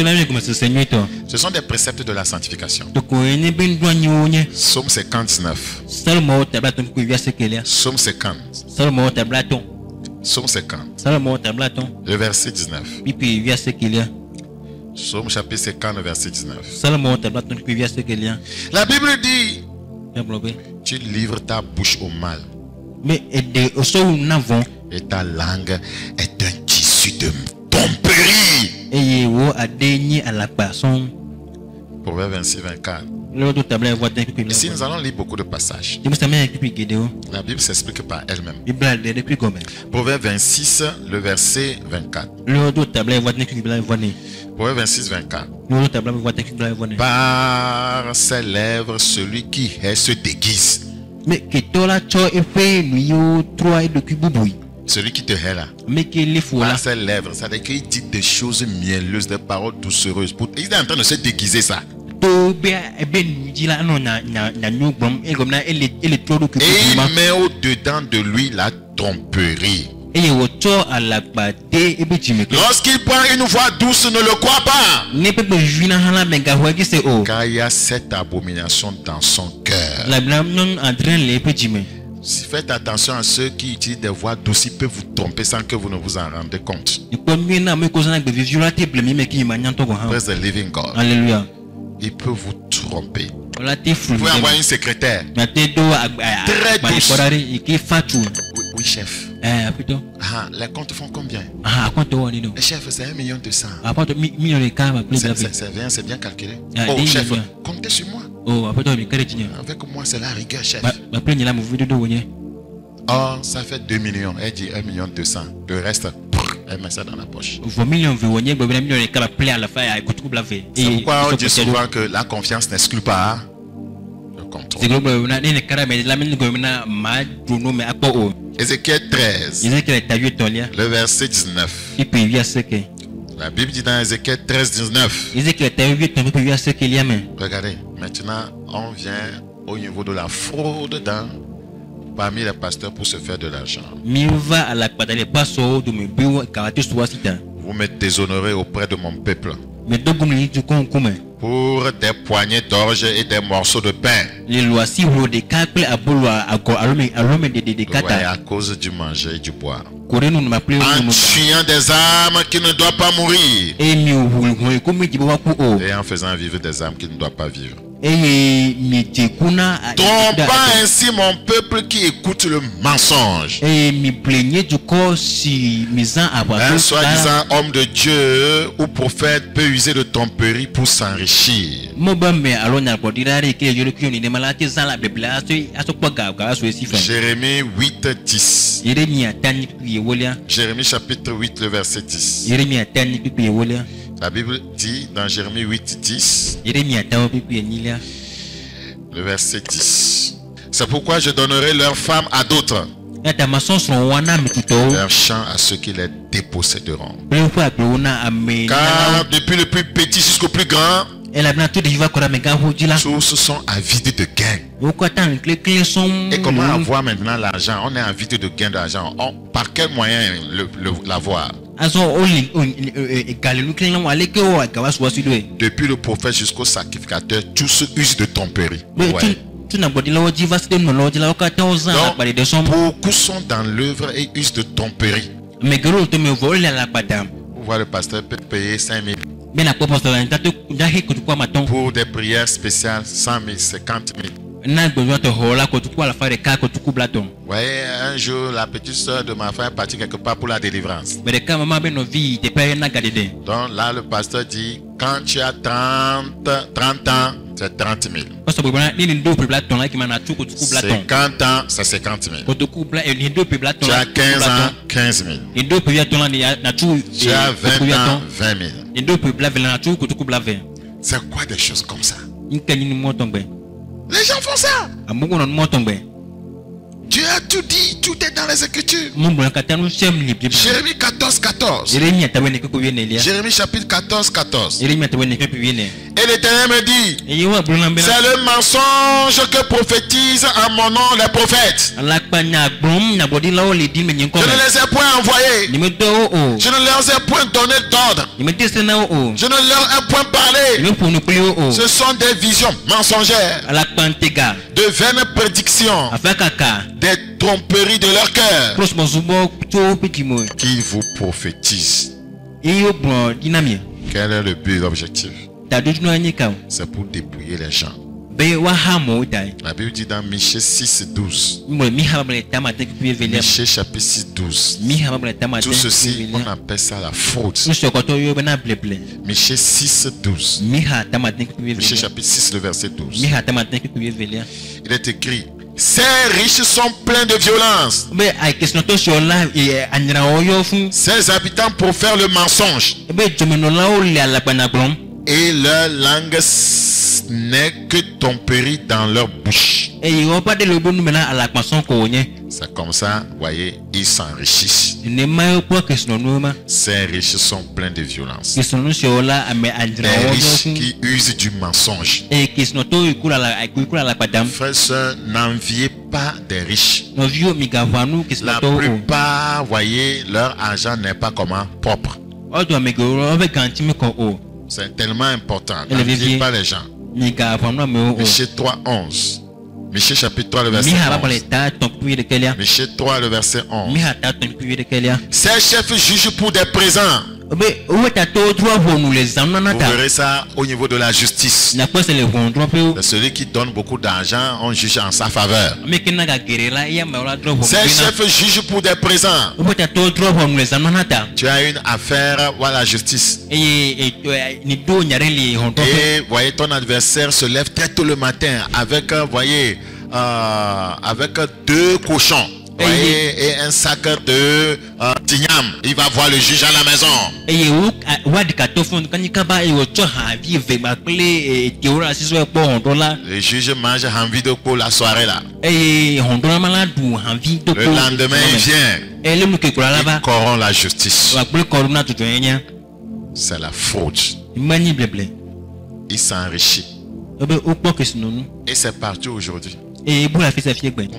Ce sont des préceptes de la sanctification. Psaume 59. Psaume 50. Psaume 50. Le verset 19. Psaume chapitre 50, verset 19. La Bible dit, tu livres ta bouche au mal. Et ta langue est un tissu de tromperie. Proverbe 26, 24. Ici, nous allons lire beaucoup de passages. La Bible s'explique par elle-même. Proverbe 26, le verset 24. Proverbe 26, 24. Par ses lèvres, celui qui hait se déguise. Celui qui te hait là, par ses lèvres, ça veut dire qu'il dit des choses mielleuses, des paroles doucereuses. Il est en train de se déguiser ça. Et il met au-dedans de lui la tromperie. Lorsqu'il prend une voix douce, ne le crois pas. Car il y a cette abomination dans son cœur. Faites attention à ceux qui utilisent des voix douces, ils peuvent vous tromper sans que vous ne vous en rendez compte. Praise the living God. Alléluia. Il peut vous tromper. Vous pouvez avoir une secrétaire très douce. Oui, chef. Les comptes font combien? Le chef, c'est 1,2 million. C'est bien calculé. Oh, chef, comptez sur moi. Avec moi, c'est la rigueur, chef. Oh, ça fait 2 millions. Elle dit 1 million 200. Le reste, elle met ça dans la poche. C'est pourquoi on dit souvent que la confiance n'exclut pas le contrôle. Ézéchiel 13, le verset 19. La Bible dit dans Ézéchiel 13, 19. Regardez, maintenant on vient au niveau de la fraude parmi les pasteurs pour se faire de l'argent. Vous me déshonorez auprès de mon peuple pour des poignées d'orge et des morceaux de pain. À cause du manger et du boire. En tuant des âmes qui ne doivent pas mourir. Et en faisant vivre des âmes qui ne doivent pas vivre. Trompant ainsi mon peuple qui écoute le mensonge. Un soi-disant homme de Dieu ou prophète peut user de tromperie pour s'enrichir. Jérémie 8, 10. Jérémie chapitre 8, le verset 10. La Bible dit dans Jérémie 8, 10, le verset 10. C'est pourquoi je donnerai leurs femmes à d'autres, leurs champs à ceux qui les déposséderont. Car depuis le plus petit jusqu'au plus grand, tous sont avides de gain. Et comment avoir maintenant l'argent? On est avide de gain d'argent. Par quel moyen l'avoir? Depuis le prophète jusqu'au sacrificateur, tous usent de tromperie. Ouais. Donc, beaucoup sont dans l'œuvre et usent de tromperie. Vous voyez, le pasteur peut payer 5 000 pour des prières spéciales, 100 000, 50 000. Ouais, un jour, la petite soeur de ma femme est partie quelque part pour la délivrance. Donc là, le pasteur dit, quand tu as 30 ans, c'est 30 000. 50 ans, c'est 50 000. Tu as 15 ans, 15 000. Tu as 20 ans, 20 000. C'est quoi des choses comme ça? Les gens font ça. Dieu a tout dit, tout est dans les Écritures. Jérémie 14, 14. Jérémie chapitre 14, 14. Et l'Éternel me dit, c'est le mensonge que prophétisent en mon nom les prophètes. Je ne les ai point envoyés. Je ne leur ai point donné d'ordre. Je ne leur ai point parlé. Ce sont des visions mensongères, de vaines prédictions, des tromperies de leur cœur qui vous prophétisent. Quel est le but, l'objectif? C'est pour dépouiller les gens. La Bible dit dans Michée 6, 12. Michée chapitre 6, 12. Tout ceci, on appelle ça la fraude. Michée 6, 12. Michée chapitre 6, le verset 12. Il est écrit, ces riches sont pleins de violence. Ces habitants profèrent le mensonge. Et leur langue n'est que tromperie dans leur bouche. C'est comme ça, voyez, ils s'enrichissent. Ces riches sont pleins de violence. Les riches qui usent du mensonge. Frères, sœurs, n'enviez pas des riches. La plupart, voyez, leur argent n'est pas comment propre. C'est tellement important. N'enviez pas les gens. Michée 3, 11. Michée chapitre 3, le verset 11. Michée 3, le verset 11. Ces chefs jugent pour des présents. Vous verrez ça au niveau de la justice. Celui qui donne beaucoup d'argent, on juge en sa faveur. Ces chefs jugent pour des présents. Tu as une affaire à la justice. Et voyez, ton adversaire se lève très tôt le matin avec, avec 2 cochons. Voyez, et un sac de d'igname. Il va voir le juge à la maison. Le juge mange envie de pour la soirée là. Le lendemain il vient. Il corrompt la justice. C'est la fraude. Il s'enrichit. Et c'est partout aujourd'hui. On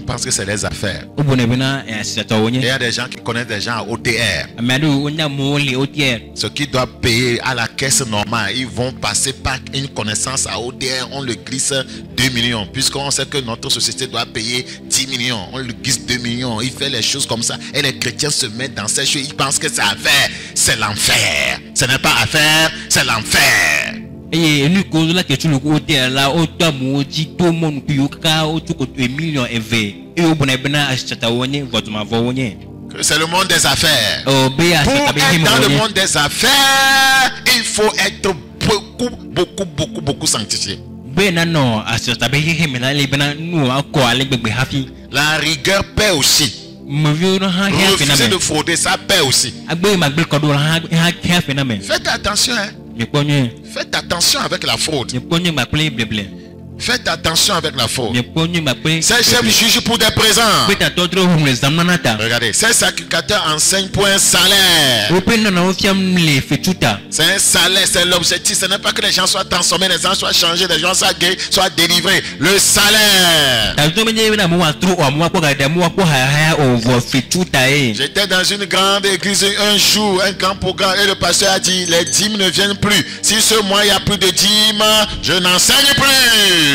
pense que c'est les affaires. Il y a des gens qui connaissent des gens à OTR. Ceux qui doivent payer à la caisse normale, ils vont passer par une connaissance à OTR. On le glisse 2 millions. Puisqu'on sait que notre société doit payer 10 millions. On le glisse 2 millions. Il fait les choses comme ça. Et les chrétiens se mettent dans ces choses. Ils pensent que c'est affaire. C'est l'enfer. Ce n'est pas affaire, c'est l'enfer. Et nous cause là que tu le côté là au toi maudit tout le monde qui yoka au tout côté millions et et au bon ebena acheta wonye votre ma wonye. C'est le monde des affaires. Pour être dans le monde des affaires, il faut être beaucoup sanctifié. La rigueur paie aussi. Refuser de frauder, ça paie aussi. Faites attention, hein. Faites attention avec la fraude. Faites attention avec la fraude. Ces chefs jugent pour des présents. Regardez, ces sacrificateurs enseignent pour un salaire. C'est un salaire, c'est l'objectif. Ce n'est pas que les gens soient transformés, les gens soient changés, les gens soient guéris, soient délivrés. Le salaire. J'étais dans une grande église un jour, un grand programme, et le pasteur a dit les dîmes ne viennent plus. Si ce mois il n'y a plus de dîmes, je n'enseigne plus.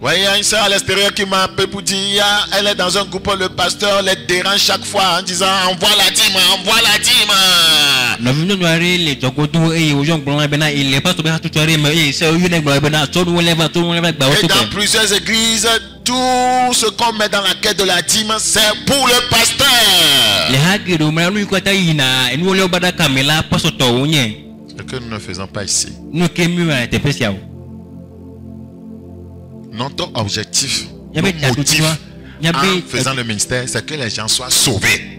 Voyez, il y a une soeur à l'extérieur qui m'a appelé pour dire, elle est dans un groupe, le pasteur les dérange chaque fois en disant envoie la dîme, envoie la dîme. Et dans plusieurs églises, tout ce qu'on met dans la caisse de la dîme, c'est pour le pasteur. Ce que nous ne faisons pas ici. Notre objectif, notre motif en faisant le ministère, c'est que les gens soient sauvés,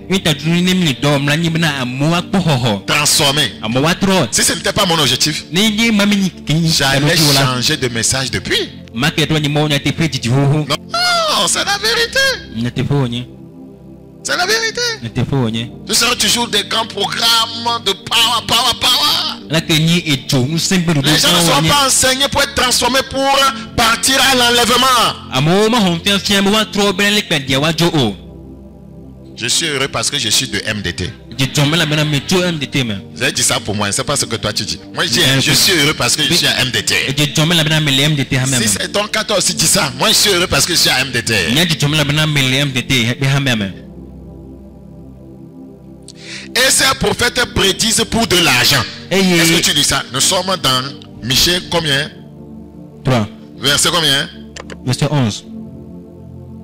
transformés. Si ce n'était pas mon objectif, j'allais changer de message depuis. Non, c'est la vérité. C'est la vérité. Ce sera toujours des grands programmes de power. Les gens ne sont pas enseignés pour être transformés pour partir à l'enlèvement. Je suis heureux parce que je suis de MDT. J'ai dit ça pour moi, c'est pas ce que toi tu dis. Moi je dis, je suis heureux parce que je suis à MDT. Si c'est ton cas, toi aussi dis ça. Moi je suis heureux parce que je suis à MDT. Et ces prophètes prédisent pour de l'argent. Est-ce que tu dis ça? Nous sommes dans Michée combien? 3. Verset combien? Verset 11.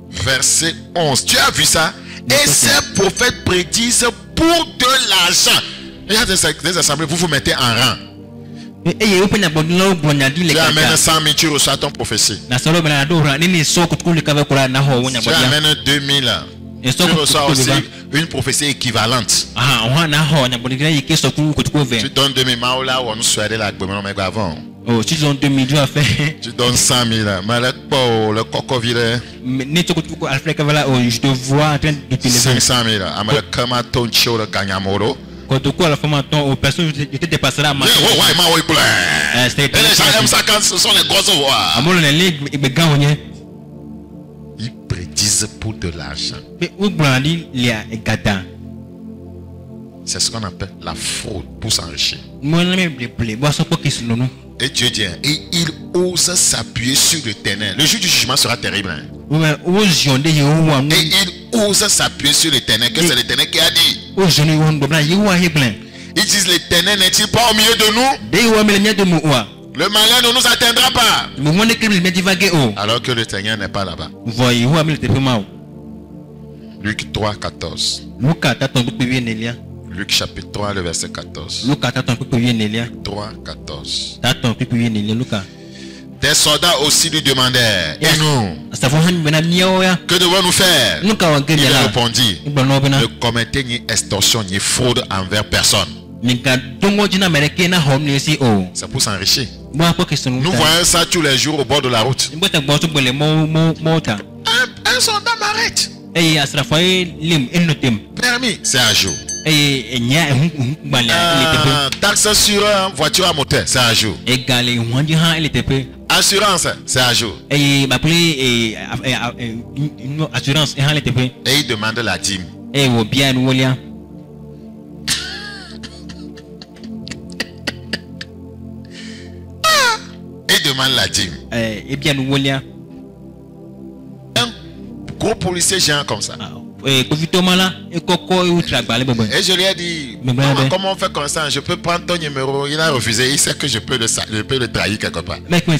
Verset 11. Tu as vu ça? Et ces prophètes prédisent pour de l'argent. Il y a des assemblées, vous vous mettez en rang. Tu amènes 100 000, tu reçois ton prophétie. Tu amènes 2000. Tu reçois aussi une prophétie équivalente. Tu donnes 2000 maola ou on nous souhaite la mais avant. Oh, tu donnes 2000 tu as fait. Tu donnes 100 000. Mais le coco vire. Je te vois en train de 500 000. Mais le kamaton chio le gagnamoro. Quand tu cours à la formation, aux personnes qui te dépasseraient à ma. Et les gens aiment ça quand ce sont les grosses voix. Ils prédisent pour de l'argent. C'est ce qu'on appelle la fraude pour s'enrichir. Et Dieu dit, et il ose s'appuyer sur l'éternel. Le jour du jugement sera terrible. Et il ose s'appuyer sur l'Éternel, que c'est l'Éternel qui a dit. Ils disent, l'Éternel n'est-il pas au milieu de nous? Le malheur ne nous atteindra pas. Alors que l'Éternel n'est pas là-bas. Luc 3, 14. Luc chapitre 3, le verset 14. 3, 14. Des soldats aussi lui demandèrent, et nous, que devons-nous faire? Il répondit, ne commettez ni extorsion ni fraude envers personne. C'est pour s'enrichir. Nous voyons ça tous les jours au bord de la route. Un soldat m'arrête. Permis, c'est à jour. Taxe sur voiture à moteur, c'est à jour. Assurance, c'est à jour. Et il demande la dîme. Il demande la dîme. Un gros policier géant comme ça. Et je lui ai dit, comment on fait comme ça? Je peux prendre ton numéro. Il a refusé. Il sait que je peux le trahir quelque part. Et moi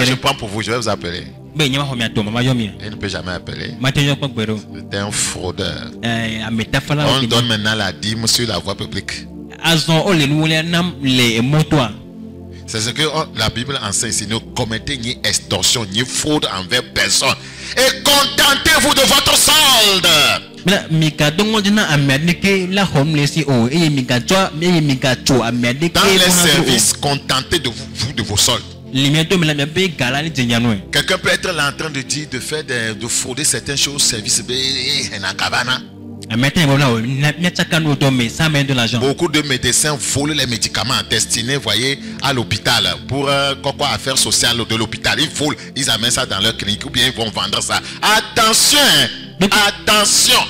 je prends pour vous, je vais vous appeler. Il ne peut jamais appeler. C'est un fraudeur. On donne maintenant la dîme sur la voie publique. C'est ce que la Bible enseigne ici. Ne commettez ni extorsion ni fraude envers personne. Et contentez-vous de votre solde. Dans les services, contentez-vous de vos soldes. Quelqu'un peut être là en train de dire, de frauder certaines choses, services, beaucoup de médecins volent les médicaments destinés, voyez, à l'hôpital pour affaires sociales de l'hôpital. Ils volent, ils amènent ça dans leur clinique ou bien ils vont vendre ça. Attention, attention.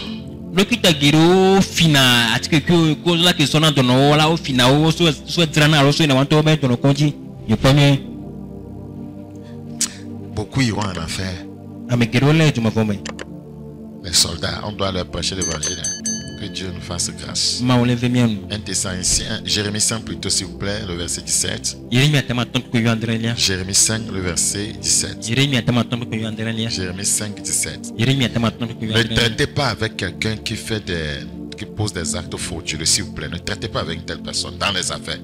Beaucoup iront en enfer. Les soldats, on doit leur prêcher l'évangile. Que Dieu nous fasse grâce. 1 Thessaloniciens, Jérémie 5 plutôt s'il vous plaît, le verset 17. Jérémie 5, le verset 17. Jérémie 5, 17. Ne traitez pas avec quelqu'un qui pose des actes frauduleux, s'il vous plaît. Ne traitez pas avec une telle personne dans les affaires.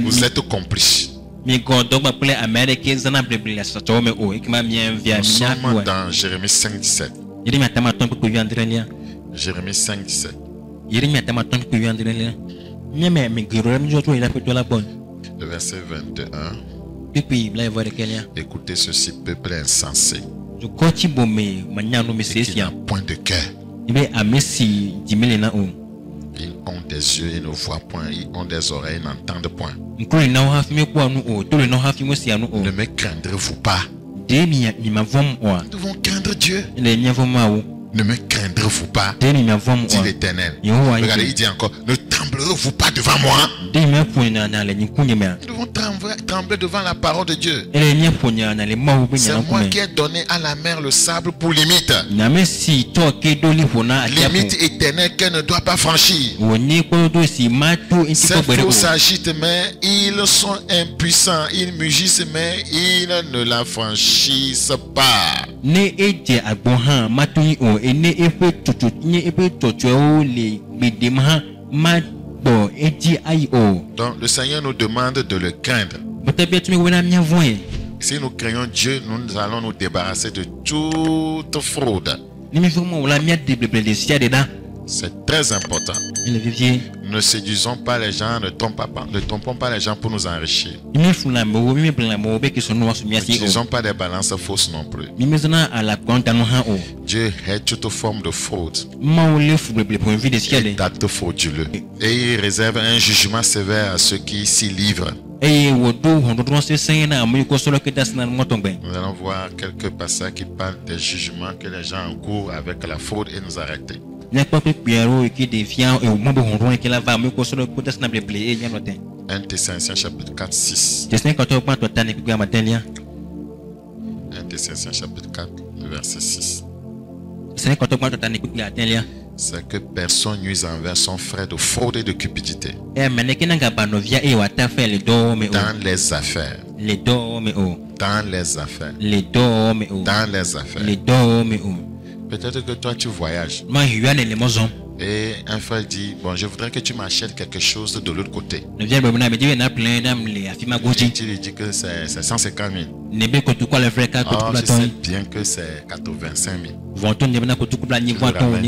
Vous êtes complices. Nous sommes dans Jérémie 5, 17. Jérémie 5, 17. Le verset 21. Écoutez ceci, peuple insensé, qui n'a point de cœur. Ils ont des yeux, ils ne voient point. Ils ont des oreilles, ils n'entendent point. Ne me craindrez-vous pas? Nous devons craindre Dieu. Ne me craindrez-vous pas? Dit l'Éternel. Regardez, il dit encore, ne tremblerez-vous pas devant moi? Nous devons trembler devant la parole de Dieu. C'est moi qui ai donné à la mer le sable pour limite. Limite éternelle qu'elle ne doit pas franchir. Ces flots s'agitent mais ils sont impuissants. Ils mugissent mais ils ne la franchissent pas. Donc le Seigneur nous demande de le craindre. Si nous craignons Dieu, nous allons nous débarrasser de toute fraude. C'est très important. Ne séduisons pas les gens, ne trompons pas les gens pour nous enrichir. N'utilisons pas des balances fausses non plus. Dieu hait toute forme de fraude et d'actes frauduleux. Et il réserve un jugement sévère à ceux qui s'y livrent. Nous allons voir quelques passages qui parlent des jugements que les gens encourent avec la fraude et nous arrêter. 1 Thessaloniciens chapitre 4, 6. Thessaloniciens chapitre 4, le verset 6. C'est que personne nuise envers son frère de fraude et de cupidité dans les affaires. Dans les affaires. Dans les affaires. Peut-être que toi tu voyages. Et un frère dit, bon, je voudrais que tu m'achètes quelque chose de l'autre côté. Et tu lui dis que c'est 150 000. Or, je sais bien que c'est 85 000.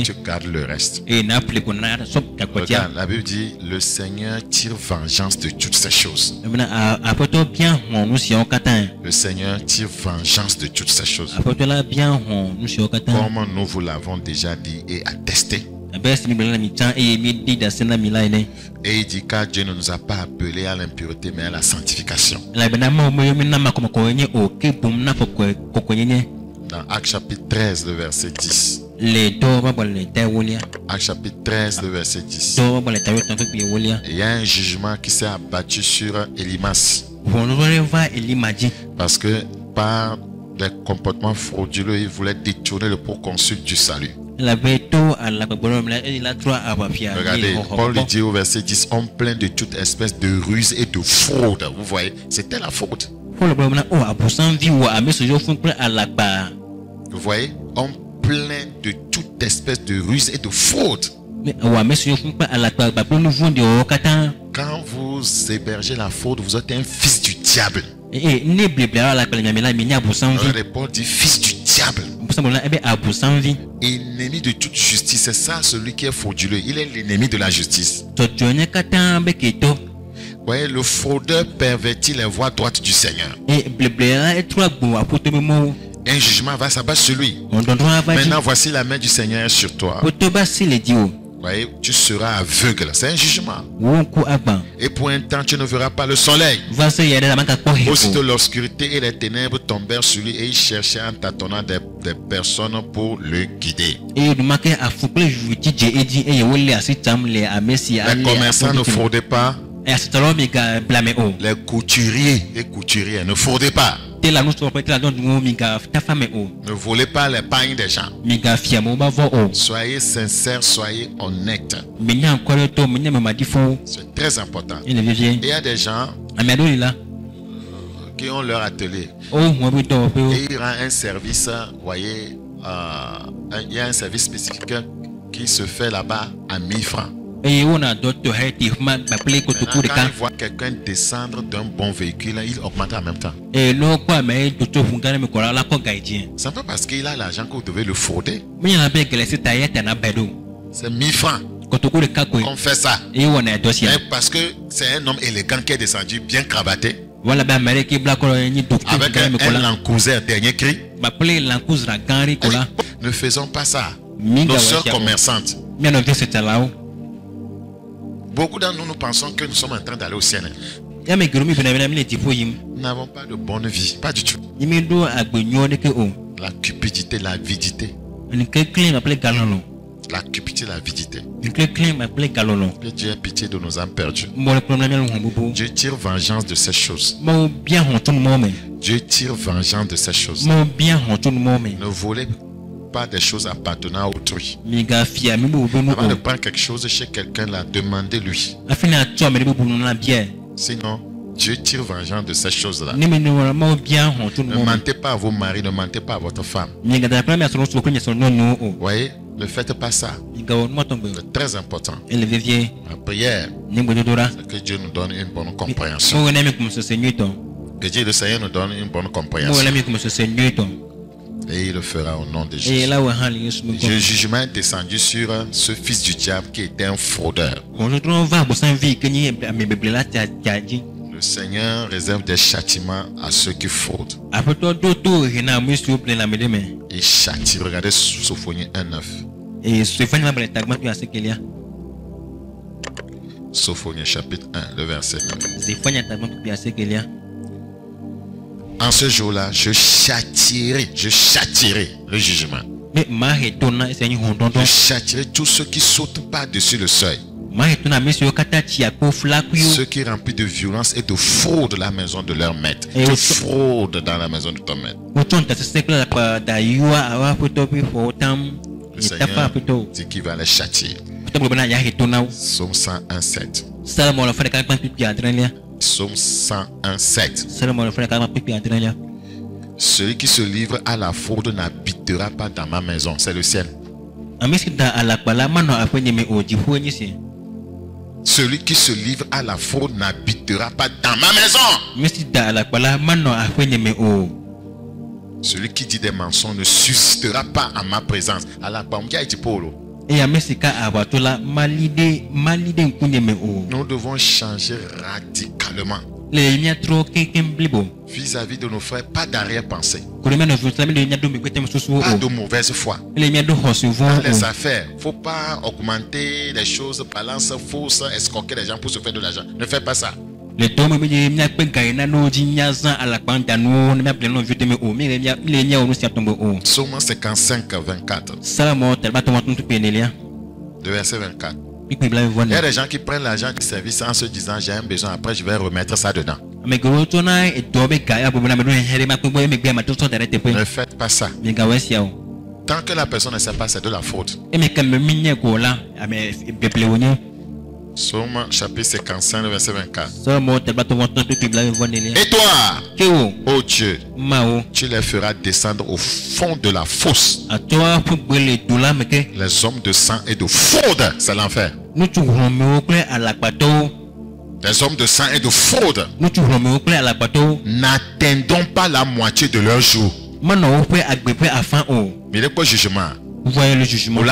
Tu gardes le reste. Regarde, la Bible dit, le Seigneur tire vengeance de toutes ces choses. Le Seigneur tire vengeance de toutes ces choses. Comme nous vous l'avons déjà dit et attesté. Et il dit car Dieu ne nous a pas appelés à l'impureté mais à la sanctification. Dans Actes chapitre 13, le verset 10. Actes chapitre 13, le verset 10. Il y a un jugement qui s'est abattu sur Elimas. Parce que par des comportements frauduleux, il voulait détourner le proconsul du salut. Regardez, Paul lui dit au verset 10, on plaint de toute espèce de ruse et de fraude. Vous voyez, c'était la fraude. Vous voyez, on plaint de toute espèce de ruse et de fraude. Quand vous hébergez la fraude, vous êtes un fils du diable. Regardez, Paul dit fils du diable. Ennemi de toute justice, c'est ça celui qui est frauduleux. Il est l'ennemi de la justice. Vous voyez, le fraudeur pervertit les voies droites du Seigneur. Un jugement va s'abattre sur lui. Maintenant, voici la main du Seigneur sur toi. Vous voyez, tu seras aveugle. C'est un jugement. Et pour un temps, tu ne verras pas le soleil. Aussitôt l'obscurité et les ténèbres tombèrent sur lui et il cherchait en tâtonnant des personnes pour le guider. Les commerçants ne fraudaient pas. Les couturiers et couturières ne fraudaient pas. Ne volez pas les pagnes des gens. Soyez sincères, soyez honnêtes. C'est très important. Et il y a des gens qui ont leur atelier. Et il rend un service, vous voyez, il y a un service spécifique qui se fait là-bas à 1000 francs. Quand il voit quelqu'un descendre d'un bon véhicule, il augmente en même temps. C'est pas parce qu'il a l'argent que vous devez le frauder. C'est 1000 francs. On fait ça. Mais parce que c'est un homme élégant qui est descendu, bien cravaté, avec un Lancouzet dernier cri. Ne faisons pas ça. Nos soeurs commerçantes. Beaucoup d'entre nous pensons que nous sommes en train d'aller au ciel. Nous n'avons pas de bonne vie, pas du tout. La cupidité, l'avidité. La cupidité, l'avidité. Que Dieu ait pitié de nos âmes perdues. Dieu tire vengeance de ces choses. Dieu tire vengeance de ces choses. Ne volez pas des choses appartenant à autrui. Avant de prendre quelque chose chez quelqu'un, là, demandez-lui. Sinon, Dieu tire vengeance de ces choses-là. Ne mentez pas à vos maris, ne mentez pas à votre femme. Vous voyez, ne faites pas ça. C'est très important. La prière, c'est que Dieu nous donne une bonne compréhension. Que Dieu le Seigneur nous donne une bonne compréhension. Et il le fera au nom de Jésus. Le jugement est descendu sur ce fils du diable qui était un fraudeur. Le Seigneur réserve des châtiments à ceux qui fraudent. Il châtie. Regardez Sophonie 1:9. Sophonie chapitre 1, le verset 9. En ce jour-là, je châtierai le jugement. Je châtierai tous ceux qui sautent par-dessus le seuil. Ceux qui remplissent de violence et de fraude la maison de leur maître. Tu fraudes dans la maison de ton maître. Le Seigneur dit qu'il va les châtier. Psaume 101:7. Psaume 101:7. Celui qui se livre à la fraude n'habitera pas dans ma maison. C'est le ciel. Celui qui se livre à la fraude n'habitera pas dans ma maison. Celui qui dit des mensonges ne suscitera pas à ma présence. Nous devons changer radicalement vis-à-vis de nos frères. Pas d'arrière-pensée, pas de mauvaise foi dans les affaires. Il ne faut pas augmenter les choses, balance fausse, escroquer les gens pour se faire de l'argent. Ne fais pas ça. Psaume 55:24. De verset 24. Il y a des gens qui prennent l'argent du service en se disant j'ai un besoin, après je vais remettre ça dedans. Ne faites pas ça. Tant que la personne ne sait pas, c'est de la faute. Psaume chapitre 55, verset 24. Et toi, ô Dieu, tu les feras descendre au fond de la fosse. Les hommes de sang et de fraude, c'est l'enfer. Les hommes de sang et de fraude n'atteindront pas la moitié de leur jour. Mais il est quoi le jugement? Vous voyez le jugement.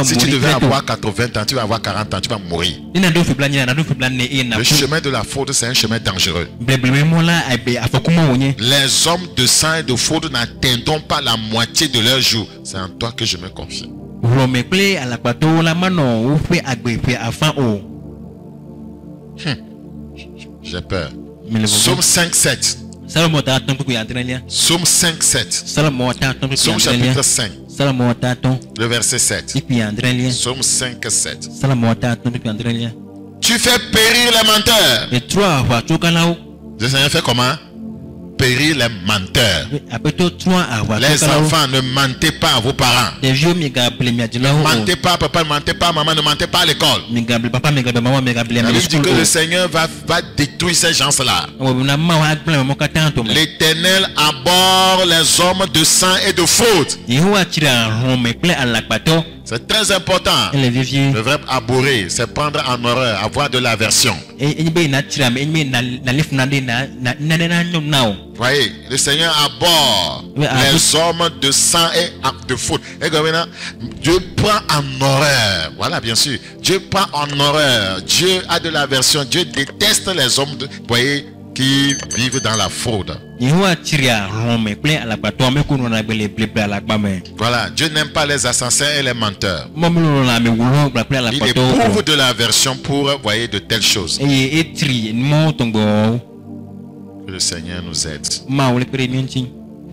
Si tu devais avoir 80 ans, tu vas avoir 40 ans, tu vas mourir. Le chemin de la faute, c'est un chemin dangereux. Les hommes de sang et de faute n'atteindront pas la moitié de leur jour. C'est en toi que je me confie. J'ai peur. Psaume 5:7. Psaume 5:7. Psaume chapitre 5. Le verset 7. Psaume 5:7. Tu fais périr les menteurs. Le Seigneur fait comment? Périr les menteurs. Les enfants, ne mentez pas à vos parents. Ne mentez pas, papa, ne mentez pas, maman, ne mentez pas à l'école. La Bible dit que le Seigneur va détruire ces gens-là. L'Éternel abhorre les hommes de sang et de faute. C'est très important. Le verbe abhorrer, c'est prendre en horreur, avoir de l'aversion. Voyez, le Seigneur abhorre les hommes de sang et de faute. Et maintenant, Dieu prend en horreur. Voilà, bien sûr. Dieu prend en horreur. Dieu a de l'aversion. Dieu déteste les hommes, voyez, qui vivent dans la fraude. Voilà, Dieu n'aime pas les assassins et les menteurs. Il éprouve de l'aversion pour, voyez, de telles choses. Que le Seigneur nous aide.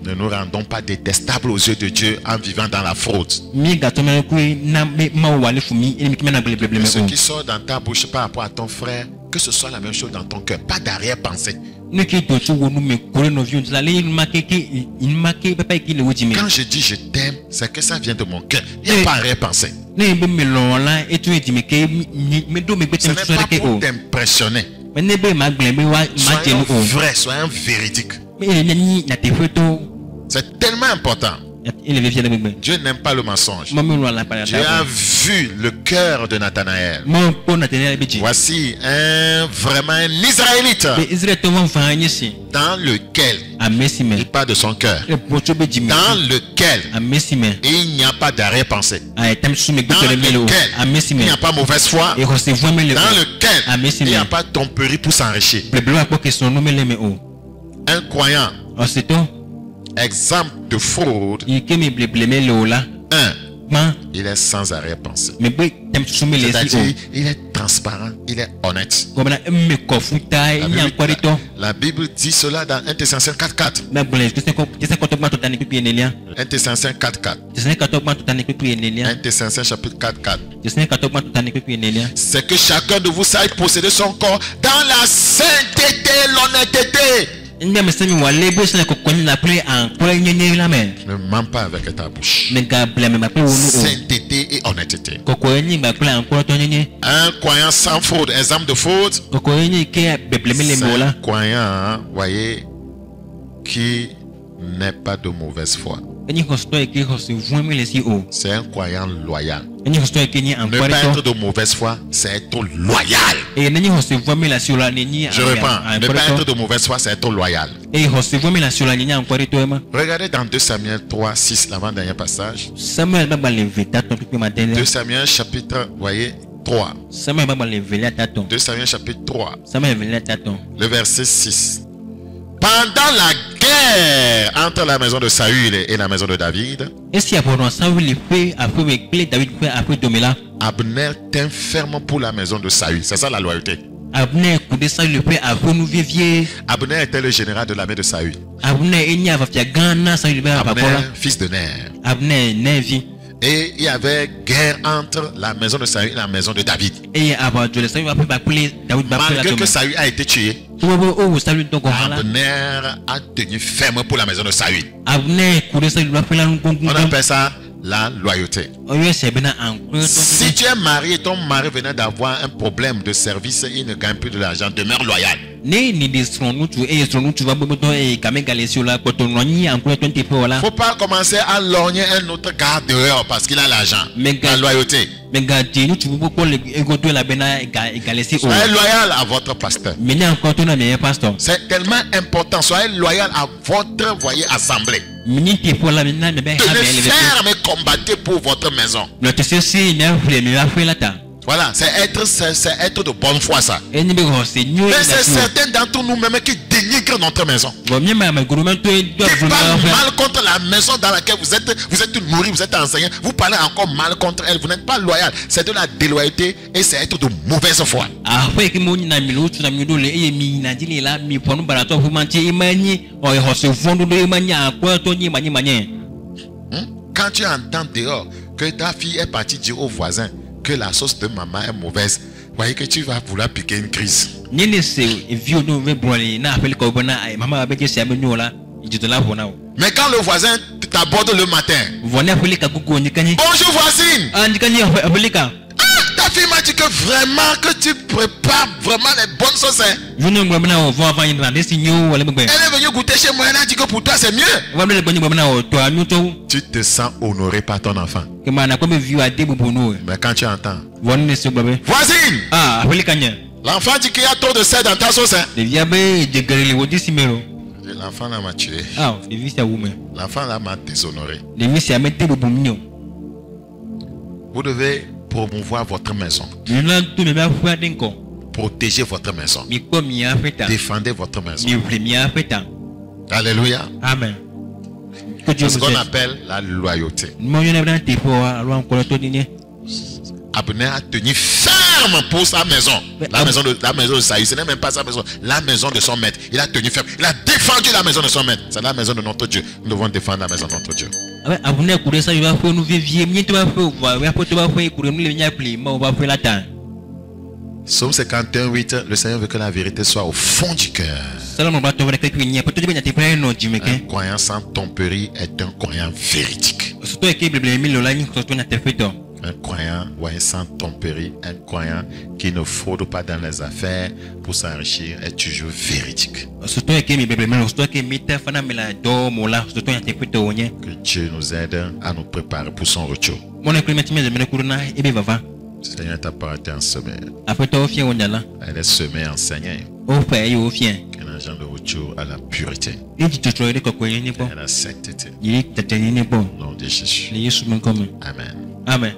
Ne nous rendons pas détestables aux yeux de Dieu en vivant dans la fraude. Ce qui sort dans ta bouche par rapport à ton frère, que ce soit la même chose dans ton cœur, pas d'arrière-pensée. Quand je dis je t'aime, c'est que ça vient de mon cœur. Il n'y a pas d'arrière-pensée. Ce n'est pas pour t'impressionner. Soyons vrais, soyons véridiques. C'est tellement important. Dieu n'aime pas le mensonge. Dieu a vu le cœur de Nathanaël. Voici vraiment un Israélite dans lequel il parle de son cœur, dans lequel il n'y a pas d'arrière-pensée, dans lequel il n'y a pas mauvaise foi, dans lequel il n'y a pas de tromperie pour s'enrichir. Un croyant, exemple de fraude. 1. il est sans arrière-pensée. C'est-à-dire, il est transparent, il est honnête. La Bible dit cela dans 1 Thessaloniciens 4.4. 1 Thessaloniciens 4.4. 1 Thessaloniciens chapitre 4.4. C'est que chacun de vous sache posséder son corps dans la sainteté et l'honnêteté. Ne mens pas avec ta bouche. Sainteté et honnêteté. Un croyant sans faute, exemple de faute, c'est un croyant, voyez, qui n'est pas de mauvaise foi. C'est un croyant loyal. Ne pas être de mauvaise foi, c'est être loyal. Je reprends. Ne pas être de mauvaise foi, c'est être loyal. Regardez dans 2 Samuel 3, 6, l'avant-dernier passage. 2 Samuel chapitre, voyez, 3. 2 Samuel chapitre 3. Le verset 6. Pendant la guerre entre la maison de Saül et la maison de David, Abner tint ferme pour la maison de Saül. C'est ça la loyauté. Abner était le général de l'armée de Saül. Abner, fils de Ner. Et il y avait guerre entre la maison de Saül et la maison de David. Malgré que Saül a été tué, Abner a tenu ferme pour la maison de Saül. On appelle ça la loyauté. Si tu es marié et ton mari venait d'avoir un problème de service, il ne gagne plus de l'argent, demeure loyal. Faut pas commencer à lorgner un autre gars dehors parce qu'il a l'argent. La loyauté. Soyez loyal à votre pasteur. C'est tellement important. Soyez loyal à votre, voyez, assemblée. Tenez ferme et combattez pour votre maison. Voilà, c'est être de bonne foi, ça. Mais c'est certains d'entre nous-mêmes qui dénigrent notre maison. Qui parlent mal contre la maison dans laquelle vous êtes nourri, vous êtes enseignant. Vous parlez encore mal contre elle. Vous n'êtes pas loyal. C'est de la déloyauté et c'est être de mauvaise foi. Quand tu entends dehors que ta fille est partie dire au voisin que la sauce de maman est mauvaise, voyez que tu vas vouloir piquer une crise. Mais quand le voisin t'aborde le matin, bonjour voisine, ta fille m'a dit que vraiment que tu prépares vraiment les bonnes sauces. Elle est venue goûter chez moi, elle a dit que pour toi c'est mieux. Tu te sens honoré par ton enfant. Mais quand tu entends, voisine, l'enfant dit qu'il y a trop de sel dans ta sauce. L'enfant là m'a tué. L'enfant là m'a déshonoré. Vous devez promouvoir votre maison. Protégez votre maison. Défendez votre maison. Alléluia. Amen. C'est ce qu'on appelle la loyauté. Abner a tenu ferme pour sa maison. La maison de Saül. Ce n'est même pas sa maison. La maison de son maître. Il a tenu ferme. Il a défendu la maison de son maître. C'est la maison de notre Dieu. Nous devons défendre la maison de notre Dieu. Psaume 51, 8. Le Seigneur veut que la vérité soit au fond du cœur. Un croyant sans tromperie est un croyant véridique. Un croyant sans tromperie, un croyant qui ne fraude pas dans les affaires pour s'enrichir est toujours véridique. Que Dieu nous aide à nous préparer pour son retour. Seigneur t'appartient en sommeil. Elle est semée enseignée. Un agent de retour à la pureté et à la sainteté. Au nom de Jésus. Amen. Amen.